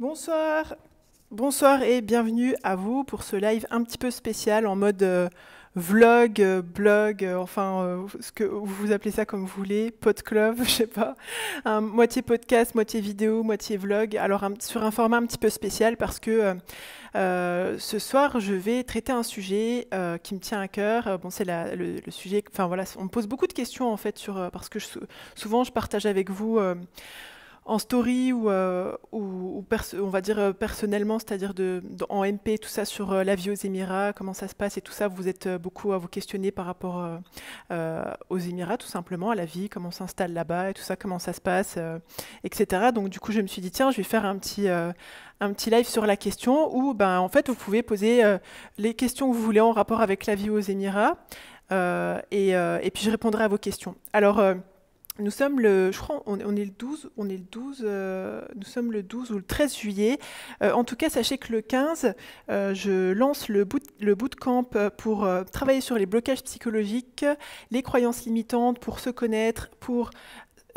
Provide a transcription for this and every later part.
Bonsoir, bonsoir et bienvenue à vous pour ce live un petit peu spécial en mode vlog, blog, enfin ce que vous appelez ça comme vous voulez, podclub, je sais pas, moitié podcast, moitié vidéo, moitié vlog. Alors sur un format un petit peu spécial parce que ce soir je vais traiter un sujet qui me tient à cœur. Bon, c'est le sujet, enfin voilà, on me pose beaucoup de questions en fait sur parce que souvent je partage avec vous. En story ou on va dire personnellement, c'est-à-dire en MP, tout ça sur la vie aux Émirats, comment ça se passe et tout ça, vous êtes beaucoup à vous questionner par rapport aux Émirats, tout simplement, à la vie, comment on s'installe là-bas et tout ça, comment ça se passe, etc. Donc du coup, je me suis dit, tiens, je vais faire un petit live sur la question où, ben, en fait, vous pouvez poser les questions que vous voulez en rapport avec la vie aux Émirats et puis je répondrai à vos questions. Alors, nous sommes je crois, on est le 12, nous sommes le 12 ou le 13 juillet. En tout cas, sachez que le 15, je lance le bootcamp pour travailler sur les blocages psychologiques, les croyances limitantes, pour se connaître, pour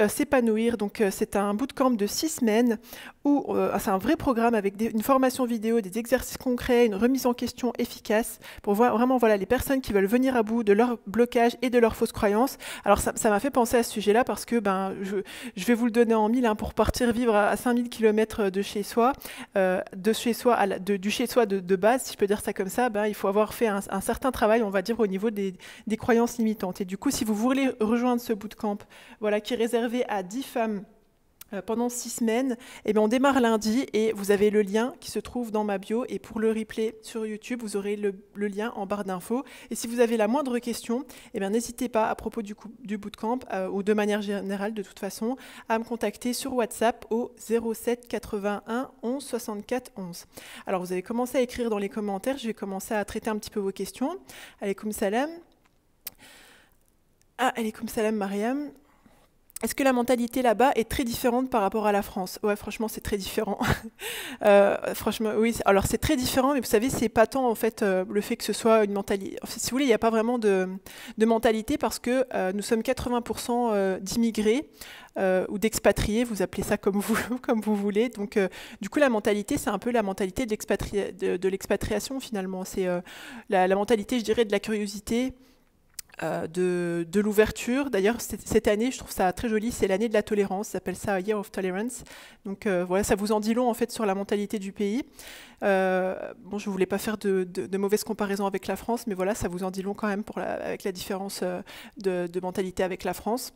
s'épanouir. Donc c'est un bootcamp de 6 semaines où c'est un vrai programme avec une formation vidéo, des exercices concrets, une remise en question efficace pour voir vraiment voilà, les personnes qui veulent venir à bout de leur blocage et de leurs fausses croyances. Alors ça m'a fait penser à ce sujet-là parce que je vais vous le donner en mille hein, pour partir vivre à 5000 km de chez soi, du chez soi de base, si je peux dire ça comme ça, ben, il faut avoir fait un certain travail, on va dire, au niveau des croyances limitantes. Et du coup, si vous voulez rejoindre ce bootcamp, voilà, qui est réservé à 10 femmes pendant 6 semaines, eh bien on démarre lundi et vous avez le lien qui se trouve dans ma bio et pour le replay sur YouTube, vous aurez le lien en barre d'infos. Et si vous avez la moindre question, eh bien n'hésitez pas à propos du bootcamp ou de manière générale de toute façon à me contacter sur WhatsApp au 07 81 11 64 11. Alors vous avez commencé à écrire dans les commentaires, je vais commencer à traiter un petit peu vos questions. Alaykoum salam. Ah, alaykoum salam Mariam. Est-ce que la mentalité là-bas est très différente par rapport à la France? Ouais, franchement, c'est très différent. Franchement, oui. Alors, c'est très différent, mais vous savez, c'est pas tant en fait le fait que ce soit une mentalité. En fait, si vous voulez, il n'y a pas vraiment de mentalité parce que nous sommes 80% d'immigrés ou d'expatriés. Vous appelez ça comme vous comme vous voulez. Donc, du coup, la mentalité, c'est un peu la mentalité de l'expatriation finalement. C'est la mentalité, je dirais, de la curiosité de l'ouverture. D'ailleurs, cette année, je trouve ça très joli, c'est l'année de la tolérance, ça s'appelle ça Year of Tolerance. Donc voilà, ça vous en dit long en fait sur la mentalité du pays. Bon, je ne voulais pas faire de mauvaises comparaisons avec la France, mais voilà, ça vous en dit long quand même avec la différence de mentalité avec la France.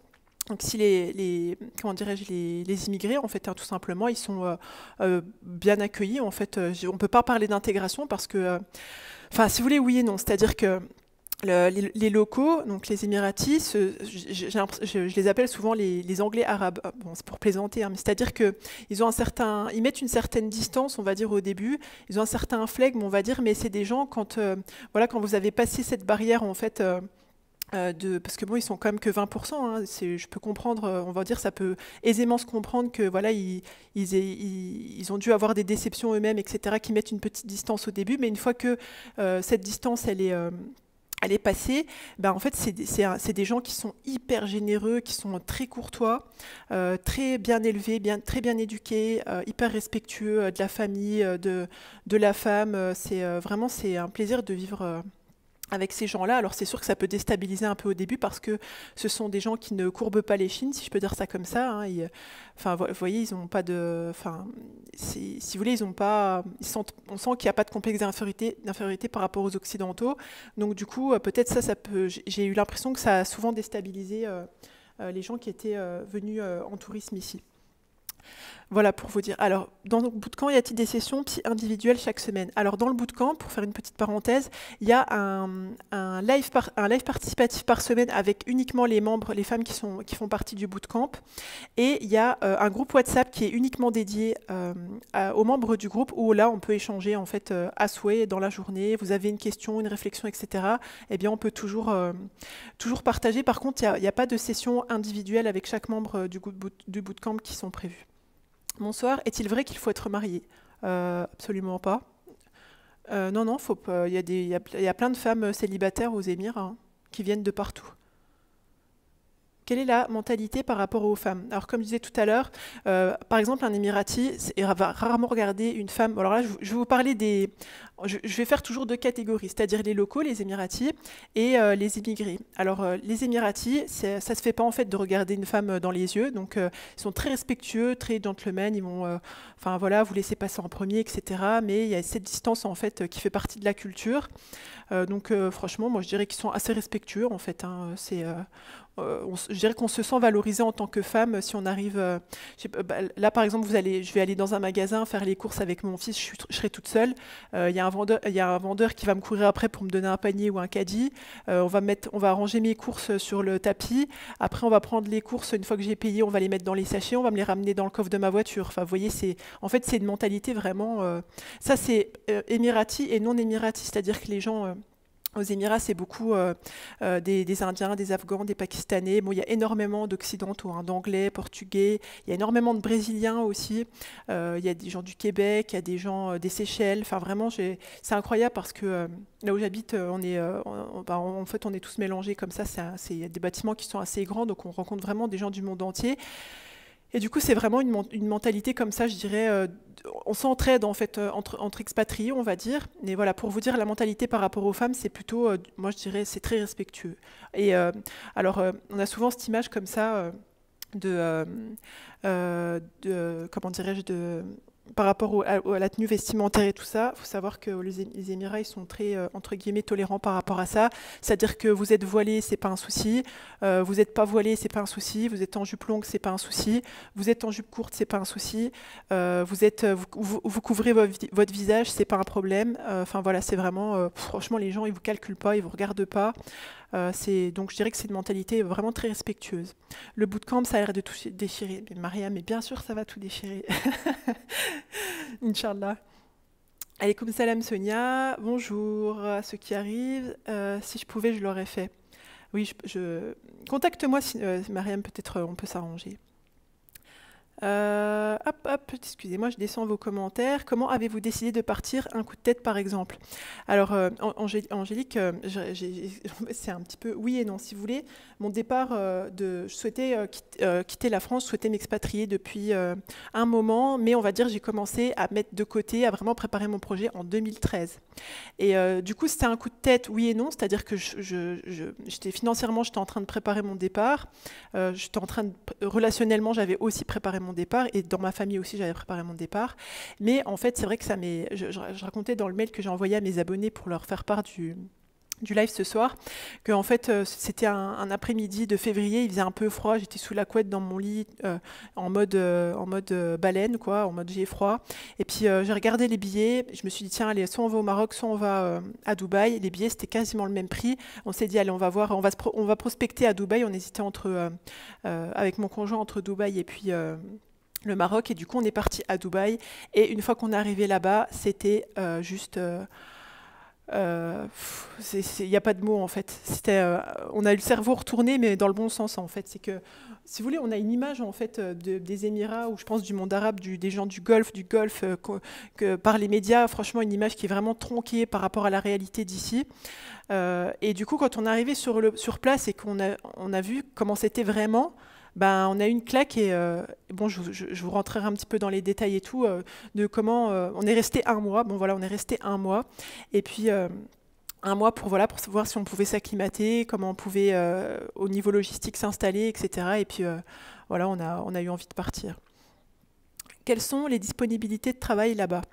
Donc si comment dirais-je, les immigrés, en fait, hein, tout simplement, ils sont bien accueillis. En fait, on ne peut pas parler d'intégration parce que, enfin, si vous voulez, oui et non. C'est-à-dire que les locaux, donc les Émiratis, je les appelle souvent les Anglais arabes. Bon, c'est pour plaisanter, hein, mais c'est-à-dire que ils mettent une certaine distance, on va dire au début. Ils ont un certain flegme, on va dire, mais c'est des gens voilà, quand vous avez passé cette barrière en fait. Parce que bon, ils sont quand même que 20%. Hein, je peux comprendre, on va dire, ça peut aisément se comprendre que voilà, ils ont dû avoir des déceptions eux-mêmes, etc., qui mettent une petite distance au début, mais une fois que cette distance, elle est passée, ben en fait, c'est des gens qui sont hyper généreux, qui sont très courtois, très bien élevés, très bien éduqués, hyper respectueux de la famille, de la femme. Vraiment, c'est un plaisir de vivre avec ces gens-là. Alors c'est sûr que ça peut déstabiliser un peu au début parce que ce sont des gens qui ne courbent pas les chines, si je peux dire ça comme ça. Hein. Enfin, vous voyez, ils n'ont pas de... Enfin, si vous voulez, ils ont pas... on sent qu'il n'y a pas de complexe d'infériorité par rapport aux Occidentaux. Donc du coup, peut-être ça peut... J'ai eu l'impression que ça a souvent déstabilisé les gens qui étaient venus en tourisme ici. Voilà pour vous dire. Alors, dans le bootcamp, y a-t-il des sessions individuelles chaque semaine? Alors, dans le bootcamp, pour faire une petite parenthèse, il y a un live participatif par semaine avec uniquement les membres, les femmes qui font partie du bootcamp. Et il y a un groupe WhatsApp qui est uniquement dédié aux membres du groupe où là, on peut échanger en fait à souhait dans la journée. Vous avez une question, une réflexion, etc. Eh bien, on peut toujours partager. Par contre, il n'y a pas de session individuelle avec chaque membre du bootcamp qui sont prévues. Bonsoir, est-il vrai qu'il faut être marié? Absolument pas. Non, non, faut pas. Il y a plein de femmes célibataires aux Émirats hein, qui viennent de partout. Quelle est la mentalité par rapport aux femmes? Alors, comme je disais tout à l'heure, par exemple, un Émirati va rarement regarder une femme. Alors là, je vais vous parler des. Je vais faire toujours deux catégories, c'est-à-dire les locaux, les Émiratis, et les immigrés. Alors, les Émiratis, ça se fait pas en fait de regarder une femme dans les yeux. Donc, ils sont très respectueux, très gentlemen. Ils vont, enfin voilà, vous laisser passer en premier, etc. Mais il y a cette distance en fait qui fait partie de la culture. Donc, franchement, moi, je dirais qu'ils sont assez respectueux en fait, hein. Je dirais qu'on se sent valorisé en tant que femme si on arrive. Là, par exemple, je vais aller dans un magasin faire les courses avec mon fils, je serai toute seule. Il y a un vendeur qui va me courir après pour me donner un panier ou un caddie. On va ranger mes courses sur le tapis. Après, on va prendre les courses. Une fois que j'ai payé, on va les mettre dans les sachets. On va me les ramener dans le coffre de ma voiture. Enfin, vous voyez, en fait, c'est une mentalité vraiment. Ça, c'est émirati et non émirati, c'est-à-dire que les gens. Aux Émirats, c'est beaucoup des Indiens, des Afghans, des Pakistanais. Bon, il y a énormément d'Occidentaux, hein, d'Anglais, Portugais. Il y a énormément de Brésiliens aussi. Il y a des gens du Québec, il y a des gens des Seychelles. Enfin, vraiment, c'est incroyable parce que là où j'habite, en fait, on est tous mélangés comme ça. Il y a des bâtiments qui sont assez grands, donc on rencontre vraiment des gens du monde entier. Et du coup, c'est vraiment une mentalité comme ça, je dirais. On s'entraide en fait entre expatriés, on va dire. Mais voilà, pour vous dire, la mentalité par rapport aux femmes, c'est plutôt, moi je dirais, c'est très respectueux. Et alors, on a souvent cette image comme ça comment dirais-je, par rapport à la tenue vestimentaire et tout ça. Il faut savoir que les Émirats, ils sont très, entre guillemets, tolérants par rapport à ça. C'est-à-dire que vous êtes voilé, c'est pas un souci. Vous n'êtes pas voilé, c'est pas un souci. Vous êtes en jupe longue, c'est pas un souci. Vous êtes en jupe courte, c'est pas un souci. Vous couvrez votre visage, c'est pas un problème. Enfin voilà, c'est vraiment, franchement, les gens, ils vous calculent pas, ils vous regardent pas. Donc je dirais que c'est une mentalité vraiment très respectueuse. Le bootcamp, ça a l'air de tout déchirer. Mais Mariam, mais bien sûr, ça va tout déchirer. Inch'Allah. Alaykoum salam Sonia, bonjour à ceux qui arrivent. Si je pouvais, je l'aurais fait. Oui, contacte-moi, Mariam, peut-être on peut s'arranger. Hop, excusez-moi, je descends vos commentaires. Comment avez-vous décidé de partir un coup de tête, par exemple? Alors, Angélique, c'est un petit peu oui et non, si vous voulez. Mon départ, je souhaitais quitter la France, je souhaitais m'expatrier depuis un moment, mais on va dire j'ai commencé à mettre de côté, à vraiment préparer mon projet en 2013. Et du coup, c'était un coup de tête, oui et non, c'est-à-dire que financièrement, j'étais en train de préparer mon départ. Relationnellement, j'avais aussi préparé mon départ, et dans ma famille aussi, j'avais préparé mon départ. Mais en fait, c'est vrai que je racontais dans le mail que j'ai envoyé à mes abonnés pour leur faire part du live ce soir, que en fait c'était un après-midi de février, il faisait un peu froid, j'étais sous la couette dans mon lit en mode baleine, quoi, en mode j'ai froid. Et puis j'ai regardé les billets, je me suis dit tiens allez, soit on va au Maroc, soit on va à Dubaï. Les billets c'était quasiment le même prix. On s'est dit allez, on va voir, on va prospecter à Dubaï. On hésitait avec mon conjoint entre Dubaï et puis le Maroc, et du coup on est parti à Dubaï. Et une fois qu'on est arrivé là-bas, c'était juste il n'y a pas de mots en fait. On a eu le cerveau retourné, mais dans le bon sens en fait. C'est que, si vous voulez, on a une image en fait des Émirats, ou je pense du monde arabe, des gens du Golfe, que par les médias, franchement, une image qui est vraiment tronquée par rapport à la réalité d'ici. Et du coup, quand on est arrivé sur place et qu'on a vu comment c'était vraiment, ben, on a eu une claque. Et bon, je vous rentrerai un petit peu dans les détails et tout de comment on est resté un mois. Bon voilà, on est resté un mois, et puis un mois pour voir si on pouvait s'acclimater, comment on pouvait au niveau logistique s'installer, etc. Et puis voilà, on a eu envie de partir. Quelles sont les disponibilités de travail là-bas?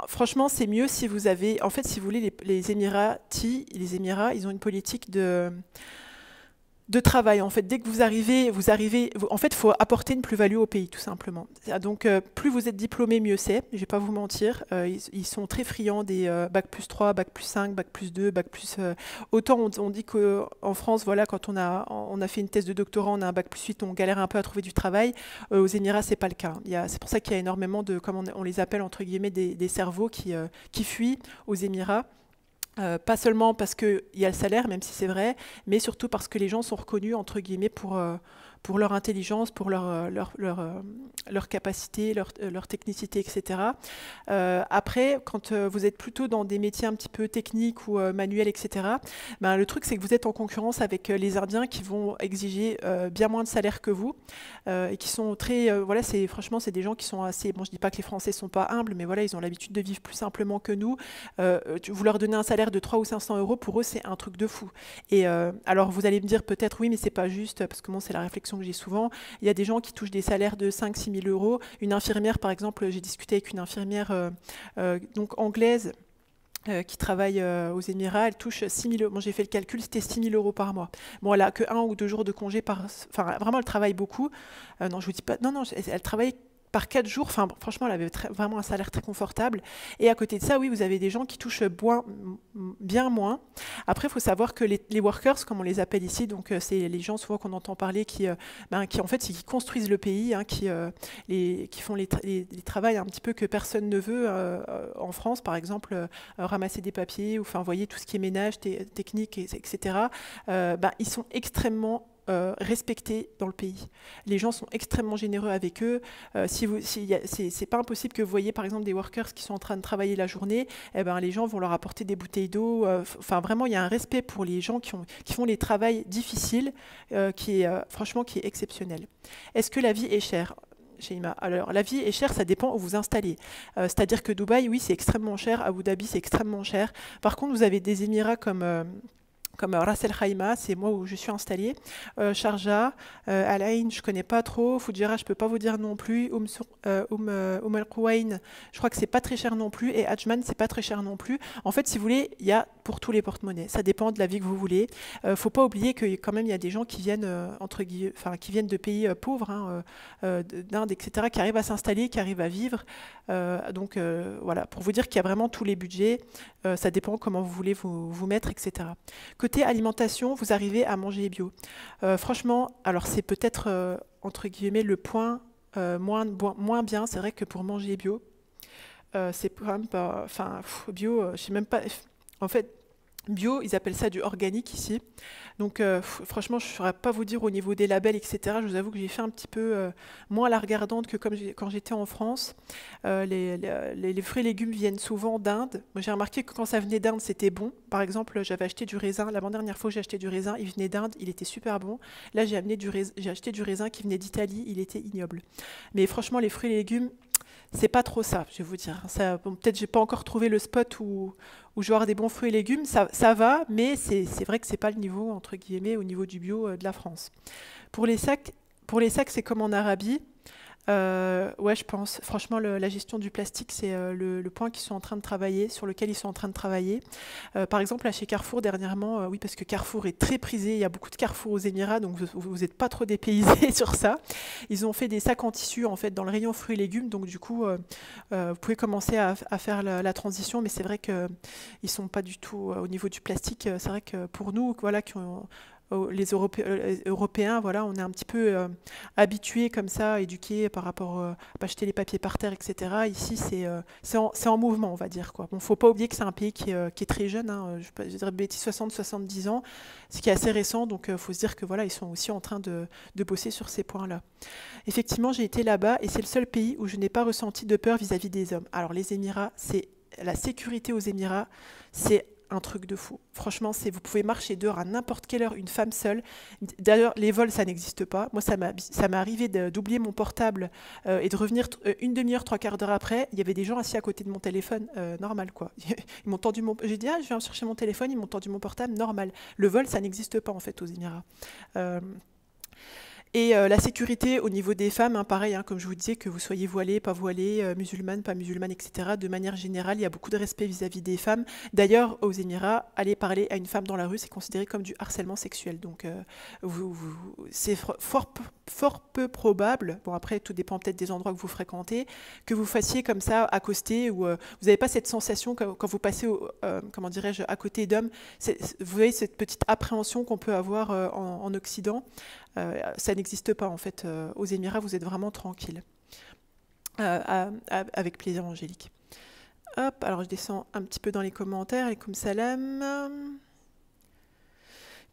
Franchement, c'est mieux si vous avez, en fait, si vous voulez, les Émirats, ils ont une politique de travail. En fait, dès que vous arrivez, en fait, il faut apporter une plus-value au pays, tout simplement. Donc, plus vous êtes diplômé, mieux c'est. Je ne vais pas vous mentir. Ils sont très friands des bac plus 3, bac plus 5, bac plus 2, bac plus... autant on dit qu'en France, voilà, quand on a fait une thèse de doctorat, on a un bac plus 8, on galère un peu à trouver du travail. Aux Émirats, c'est pas le cas. C'est pour ça qu'il y a énormément de, comme on les appelle, entre guillemets, des cerveaux qui fuient aux Émirats. Pas seulement parce qu'il y a le salaire, même si c'est vrai, mais surtout parce que les gens sont reconnus, entre guillemets, pour leur intelligence, pour leur capacité, leur technicité, etc. Après, quand vous êtes plutôt dans des métiers un petit peu techniques ou manuels, etc., ben, le truc, c'est que vous êtes en concurrence avec les Indiens qui vont exiger bien moins de salaire que vous et qui sont très... voilà, franchement, c'est des gens qui sont assez... Bon, je dis pas que les Français sont pas humbles, mais voilà, ils ont l'habitude de vivre plus simplement que nous. Vous leur donnez un salaire de 300 ou 500 euros, pour eux, c'est un truc de fou. Et alors, vous allez me dire peut-être, oui, mais c'est pas juste, parce que bon, c'est la réflexion que j'ai souvent. Il y a des gens qui touchent des salaires de 5 000 6 000 euros. Une infirmière, par exemple, j'ai discuté avec une infirmière donc anglaise qui travaille aux Émirats, elle touche 6 000 euros. Bon, j'ai fait le calcul, c'était 6 000 euros par mois. Bon, elle a que 1 ou 2 jours de congé par... Enfin, vraiment, elle travaille beaucoup. Non, je vous dis pas... Non, non, elle travaille par 4 jours. Enfin, franchement, elle avait vraiment un salaire très confortable. Et à côté de ça, oui, vous avez des gens qui touchent bien moins. Après, il faut savoir que les workers, comme on les appelle ici, donc c'est les gens souvent qu'on entend parler qui en fait, qui construisent le pays, hein, qui font les travails un petit peu que personne ne veut en France, par exemple, ramasser des papiers, ou enfin, voyez, tout ce qui est ménage, technique, etc. Ils sont extrêmement respectés dans le pays. Les gens sont extrêmement généreux avec eux. C'est pas impossible que vous voyez par exemple des workers qui sont en train de travailler la journée, eh ben, les gens vont leur apporter des bouteilles d'eau. Enfin, vraiment, il y a un respect pour les gens qui font les travails difficiles franchement qui est exceptionnel. Est-ce que la vie est chère? Alors, la vie est chère, ça dépend où vous installez. C'est-à-dire que Dubaï, oui, c'est extrêmement cher. Abu Dhabi, c'est extrêmement cher. Par contre, vous avez des Émirats comme Ras El Khaimah, c'est moi où je suis installée. Sharjah, Al Ain, je connais pas trop. Fujairah, je peux pas vous dire non plus. Al Quwain, je crois que c'est pas très cher non plus. Et Ajman, c'est pas très cher non plus. En fait, si vous voulez, il y a pour tous les porte-monnaies. Ça dépend de la vie que vous voulez. Faut pas oublier que quand même il y a des gens qui viennent entre guillemets, enfin qui viennent de pays pauvres, hein, d'Inde, etc., qui arrivent à s'installer, qui arrivent à vivre. Donc voilà, pour vous dire qu'il y a vraiment tous les budgets. Ça dépend comment vous voulez vous mettre, etc. Côté alimentation, vous arrivez à manger bio. Franchement, alors c'est peut-être entre guillemets le point moins bien. C'est vrai que pour manger bio, c'est quand même pas. Enfin, bio, je sais même pas. En fait, bio, ils appellent ça du organique ici. Donc, franchement, je ne saurais pas vous dire au niveau des labels, etc. Je vous avoue que j'ai fait un petit peu moins la regardante que quand j'étais en France. Les fruits et légumes viennent souvent d'Inde. Moi, j'ai remarqué que quand ça venait d'Inde, c'était bon. Par exemple, j'avais acheté du raisin. L'avant-dernière fois que j'ai acheté du raisin, il venait d'Inde, il était super bon. Là, j'ai acheté du raisin qui venait d'Italie, il était ignoble. Mais franchement, les fruits et légumes, c'est pas trop ça, je vais vous dire. Ça, bon, peut-être j'ai pas encore trouvé le spot où je vais avoir des bons fruits et légumes. Ça va, mais c'est vrai que c'est pas le niveau, entre guillemets, au niveau du bio de la France. Pour les sacs, c'est comme en Arabie. Ouais, je pense. Franchement, la gestion du plastique, c'est le point qu'ils sont en train de travailler, sur lequel ils sont en train de travailler. Par exemple, là, chez Carrefour, dernièrement, oui, parce que Carrefour est très prisé, il y a beaucoup de Carrefour aux Émirats, donc vous n'êtes pas trop dépaysés sur ça. Ils ont fait des sacs en tissu, en fait, dans le rayon fruits et légumes, donc du coup, vous pouvez commencer à faire la transition, mais c'est vrai qu'ils ne sont pas du tout au niveau du plastique. C'est vrai que pour nous, voilà, les Européens, voilà, on est un petit peu habitués comme ça, éduqués par rapport à pas jeter les papiers par terre, etc. Ici, c'est en mouvement, on va dire, quoi. Bon, faut pas oublier que c'est un pays qui est très jeune, hein, je dirais bêtise 60-70 ans, ce qui est assez récent, donc il faut se dire que voilà, ils sont aussi en train de bosser sur ces points-là. Effectivement, j'ai été là-bas et c'est le seul pays où je n'ai pas ressenti de peur vis-à-vis des hommes. Alors les Émirats, c'est la sécurité aux Émirats, c'est un truc de fou. Franchement, vous pouvez marcher dehors à n'importe quelle heure, une femme seule. D'ailleurs, les vols, ça n'existe pas. Moi, ça m'est arrivé d'oublier mon portable et de revenir une demi-heure, 3/4 d'heure après. Il y avait des gens assis à côté de mon téléphone, normal quoi. Ils m'ont tendu J'ai dit, ah, je viens chercher mon téléphone, ils m'ont tendu mon portable, normal. Le vol, ça n'existe pas en fait aux Émirats. Et la sécurité au niveau des femmes, hein, pareil, hein, comme je vous disais, que vous soyez voilée, pas voilée, musulmane, pas musulmane, etc. De manière générale, il y a beaucoup de respect vis-à-vis des femmes. D'ailleurs, aux Émirats, aller parler à une femme dans la rue, c'est considéré comme du harcèlement sexuel. Donc, c'est fort peu probable, bon après, tout dépend peut-être des endroits que vous fréquentez, que vous fassiez comme ça, accoster, ou vous n'avez pas cette sensation quand vous passez, comment dirais-je, à côté d'hommes. Vous avez cette petite appréhension qu'on peut avoir en Occident. Ça n'existe pas en fait. Aux Émirats, vous êtes vraiment tranquille. Avec plaisir, Angélique. Hop, alors je descends un petit peu dans les commentaires. Et comme salam.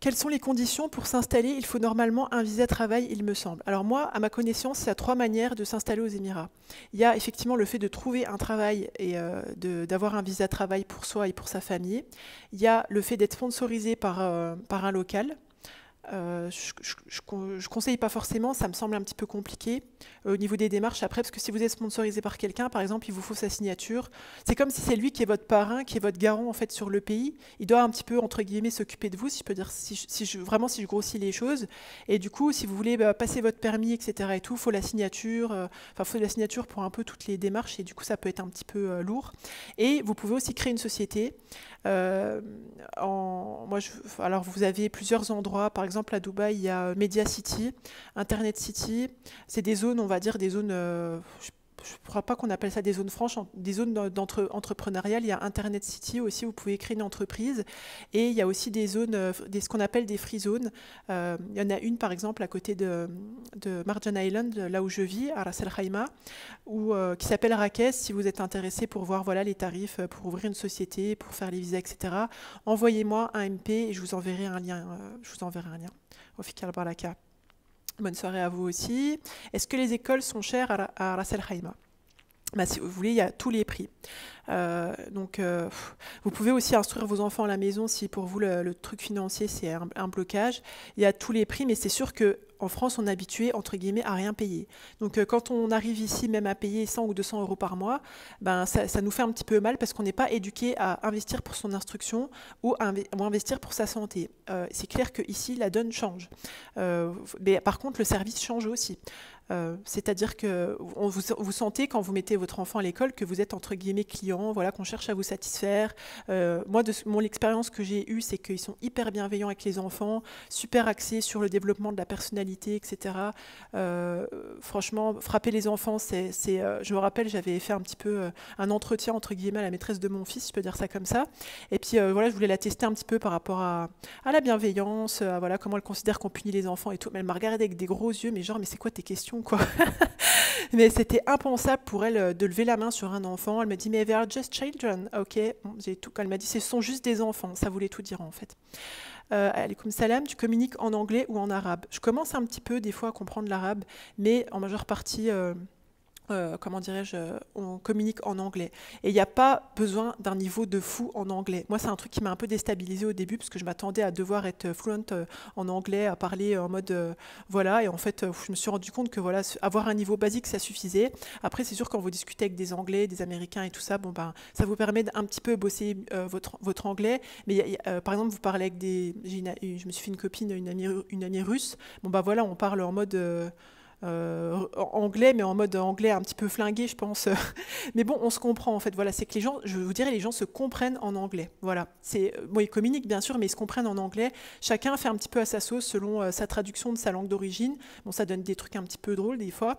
Quelles sont les conditions pour s'installer? Il faut normalement un visa travail, il me semble. Alors moi, à ma connaissance, il y a 3 manières de s'installer aux Émirats. Il y a effectivement le fait de trouver un travail et d'avoir un visa travail pour soi et pour sa famille. Il y a le fait d'être sponsorisé par un local. Je conseille pas forcément, ça me semble un petit peu compliqué au niveau des démarches après, parce que si vous êtes sponsorisé par quelqu'un, par exemple, il vous faut sa signature. C'est comme si c'est lui qui est votre parrain, qui est votre garant en fait sur le pays. Il doit un petit peu entre guillemets s'occuper de vous, si je peux dire, vraiment si je grossis les choses. Et du coup, si vous voulez passer votre permis, etc. et tout, faut la signature. Enfin, faut la signature pour un peu toutes les démarches, et du coup, ça peut être un petit peu lourd. Et vous pouvez aussi créer une société. Euh, alors vous avez plusieurs endroits, par exemple à Dubaï, il y a Media City, Internet City. C'est des zones, on va dire, des zones, je ne crois pas qu'on appelle ça des zones franches, des zones entrepreneuriales. Il y a Internet City aussi, vous pouvez créer une entreprise. Et il y a aussi des zones, ce qu'on appelle des free zones. Il y en a une, par exemple, à côté de Marjan Island, là où je vis, à Ras El Khaimah, qui s'appelle Rakes. Si vous êtes intéressé pour voir voilà, les tarifs pour ouvrir une société, pour faire les visas, etc., envoyez-moi un MP et je vous enverrai un lien. Au Fikir Baraka. Bonne soirée à vous aussi. Est-ce que les écoles sont chères à Ras El Khaimah? Si vous voulez, il y a tous les prix. Vous pouvez aussi instruire vos enfants à la maison si pour vous le truc financier c'est un blocage. Il y a tous les prix, mais c'est sûr que en France, on est habitué, entre guillemets, à rien payer. Donc, quand on arrive ici, même à payer 100 ou 200 euros par mois, ça nous fait un petit peu mal parce qu'on n'est pas éduqué à investir pour son instruction ou investir pour sa santé. C'est clair qu'ici, la donne change. Mais par contre, le service change aussi. C'est-à-dire que vous sentez, quand vous mettez votre enfant à l'école, que vous êtes, entre guillemets, client, voilà, qu'on cherche à vous satisfaire. Moi, de l'expérience que j'ai eue, c'est qu'ils sont hyper bienveillants avec les enfants, super axés sur le développement de la personnalité, etc. Franchement, frapper les enfants, je me rappelle, j'avais fait un petit peu un entretien entre guillemets à la maîtresse de mon fils, je peux dire ça comme ça. Et puis voilà, je voulais la tester un petit peu par rapport à la bienveillance, à voilà, comment elle considère qu'on punit les enfants et tout. Mais elle m'a regardé avec des gros yeux, mais genre, mais c'est quoi tes questions, quoi? Mais c'était impensable pour elle de lever la main sur un enfant. Elle m'a dit, mais they are just children, ok. Bon, elle m'a dit, ce sont juste des enfants. Ça voulait tout dire en fait. Alaykoum salam, tu communiques en anglais ou en arabe? Je commence un petit peu des fois à comprendre l'arabe, mais en majeure partie, comment dirais-je, on communique en anglais. Et il n'y a pas besoin d'un niveau de fou en anglais. Moi, c'est un truc qui m'a un peu déstabilisée au début, parce que je m'attendais à devoir être fluent en anglais, à parler en mode voilà. Et en fait, je me suis rendu compte que voilà, avoir un niveau basique, ça suffisait. Après, c'est sûr, quand vous discutez avec des Anglais, des Américains et tout ça, bon, ça vous permet d'un petit peu bosser votre anglais. Mais par exemple, vous parlez avec je me suis fait une copine, une amie russe. Bon, voilà, on parle en mode anglais, mais en mode anglais un petit peu flingué, je pense. Mais bon, on se comprend en fait. Voilà, c'est que les gens, je vous dirais, les gens se comprennent en anglais. Voilà, bon, ils communiquent bien sûr, mais ils se comprennent en anglais. Chacun fait un petit peu à sa sauce selon sa traduction de sa langue d'origine. Bon, ça donne des trucs un petit peu drôles des fois.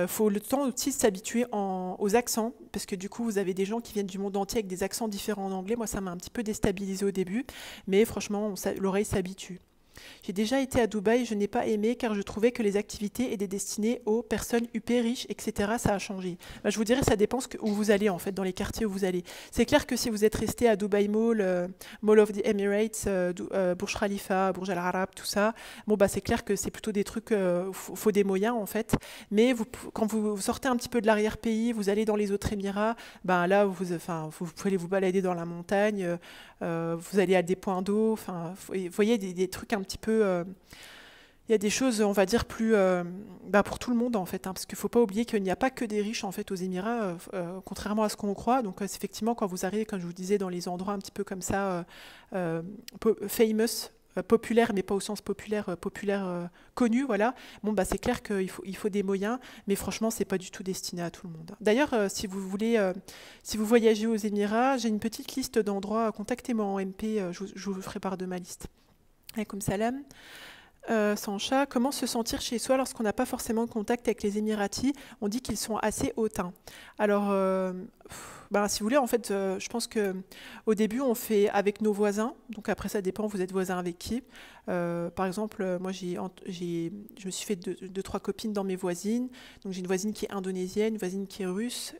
Faut le temps aussi de s'habituer aux accents, parce que du coup, vous avez des gens qui viennent du monde entier avec des accents différents en anglais. Moi, ça m'a un petit peu déstabilisé au début, mais franchement, l'oreille s'habitue. J'ai déjà été à Dubaï, je n'ai pas aimé car je trouvais que les activités étaient destinées aux personnes huppées, riches, etc. Ça a changé. Je vous dirais, ça dépend où vous allez, en fait, dans les quartiers où vous allez. C'est clair que si vous êtes resté à Dubaï Mall, Mall of the Emirates, Burj Khalifa, Burj Al Arab, tout ça, bon, c'est clair que c'est plutôt des trucs, faut des moyens, en fait. Mais quand vous sortez un petit peu de l'arrière-pays, vous allez dans les autres Émirats, là, vous pouvez vous balader dans la montagne, vous allez à des points d'eau, vous voyez des trucs un petit peu, il y a des choses, on va dire, plus pour tout le monde en fait, parce qu'il ne faut pas oublier qu'il n'y a pas que des riches en fait aux Émirats, contrairement à ce qu'on croit. Donc effectivement, quand vous arrivez, comme je vous disais, dans les endroits un petit peu comme ça, famous, populaire, mais pas au sens populaire, connu, voilà. Bon, c'est clair qu'il faut des moyens, mais franchement, c'est pas du tout destiné à tout le monde. D'ailleurs, si vous voyagez aux Émirats, j'ai une petite liste d'endroits. Contactez-moi en MP, je vous ferai part de ma liste. Alaykoum salam. Sancha, comment se sentir chez soi lorsqu'on n'a pas forcément de contact avec les Émiratis? On dit qu'ils sont assez hautains. Alors, si vous voulez, en fait, je pense qu'au début, on fait avec nos voisins. Donc après, ça dépend, vous êtes voisin avec qui. Par exemple, moi, je me suis fait deux, trois copines dans mes voisines. Donc, j'ai une voisine qui est indonésienne, une voisine qui est russe,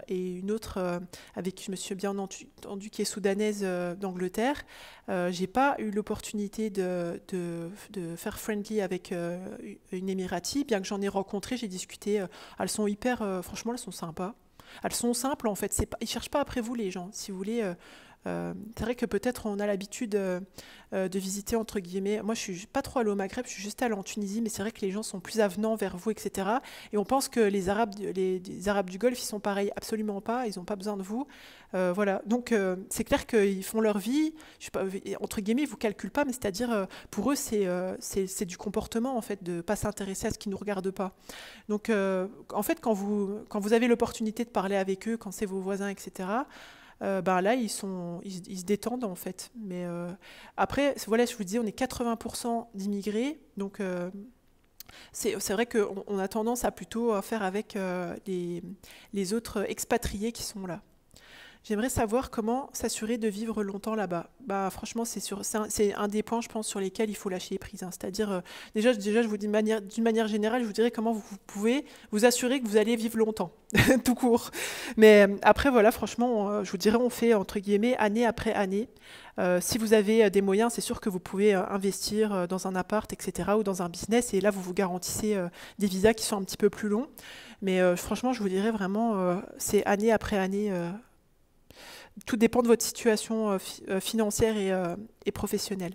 et une autre avec qui je me suis bien entendue, qui est soudanaise d'Angleterre. J'ai pas eu l'opportunité de faire friendly avec une Émirati, bien que j'en ai rencontré, j'ai discuté. Elles sont hyper, franchement, elles sont sympas. Elles sont simples en fait. Ils cherchent pas après vous les gens. Si vous voulez, c'est vrai que peut-être on a l'habitude de visiter entre guillemets. Moi, je suis pas trop allée au Maghreb, je suis juste allée en Tunisie, mais c'est vrai que les gens sont plus avenants vers vous, etc. Et on pense que les Arabes du Golfe, ils sont pareils. Absolument pas. Ils n'ont pas besoin de vous. Voilà. Donc c'est clair qu'ils font leur vie. Je sais pas, entre guillemets, ils vous calculent pas, mais c'est-à-dire pour eux, c'est du comportement en fait, de pas s'intéresser à ce qui nous regarde pas. Donc en fait, quand vous avez l'opportunité de parler avec eux, quand c'est vos voisins, etc. Ben là, ils se détendent en fait. Mais après, voilà, je vous dis, on est 80% d'immigrés, donc c'est vrai qu'on a tendance à plutôt faire avec les autres expatriés qui sont là. J'aimerais savoir comment s'assurer de vivre longtemps là-bas. Bah, franchement, c'est un des points, je pense, sur lesquels il faut lâcher prise, hein. C'est-à-dire, déjà, je vous dis d'une manière générale, je vous dirais comment vous pouvez vous assurer que vous allez vivre longtemps, tout court. Mais après, voilà, franchement, je vous dirais, on fait, entre guillemets, année après année. Si vous avez des moyens, c'est sûr que vous pouvez investir dans un appart, etc., ou dans un business, et là, vous vous garantissez des visas qui sont un petit peu plus longs. Mais franchement, je vous dirais vraiment, c'est année après année. Tout dépend de votre situation financière et professionnelle.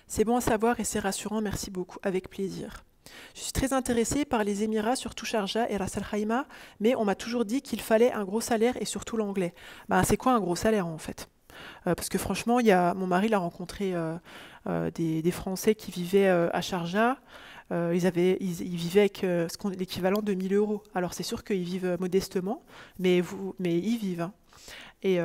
C'est bon à savoir et c'est rassurant, merci beaucoup, avec plaisir. Je suis très intéressée par les Émirats, surtout Sharjah et Ras Al Khaimah, mais on m'a toujours dit qu'il fallait un gros salaire et surtout l'anglais. Ben, c'est quoi un gros salaire en fait? Parce que franchement, mon mari il a rencontré des Français qui vivaient à Sharjah. Ils vivaient avec l'équivalent de 1000 euros. Alors c'est sûr qu'ils vivent modestement, mais ils vivent, hein. Et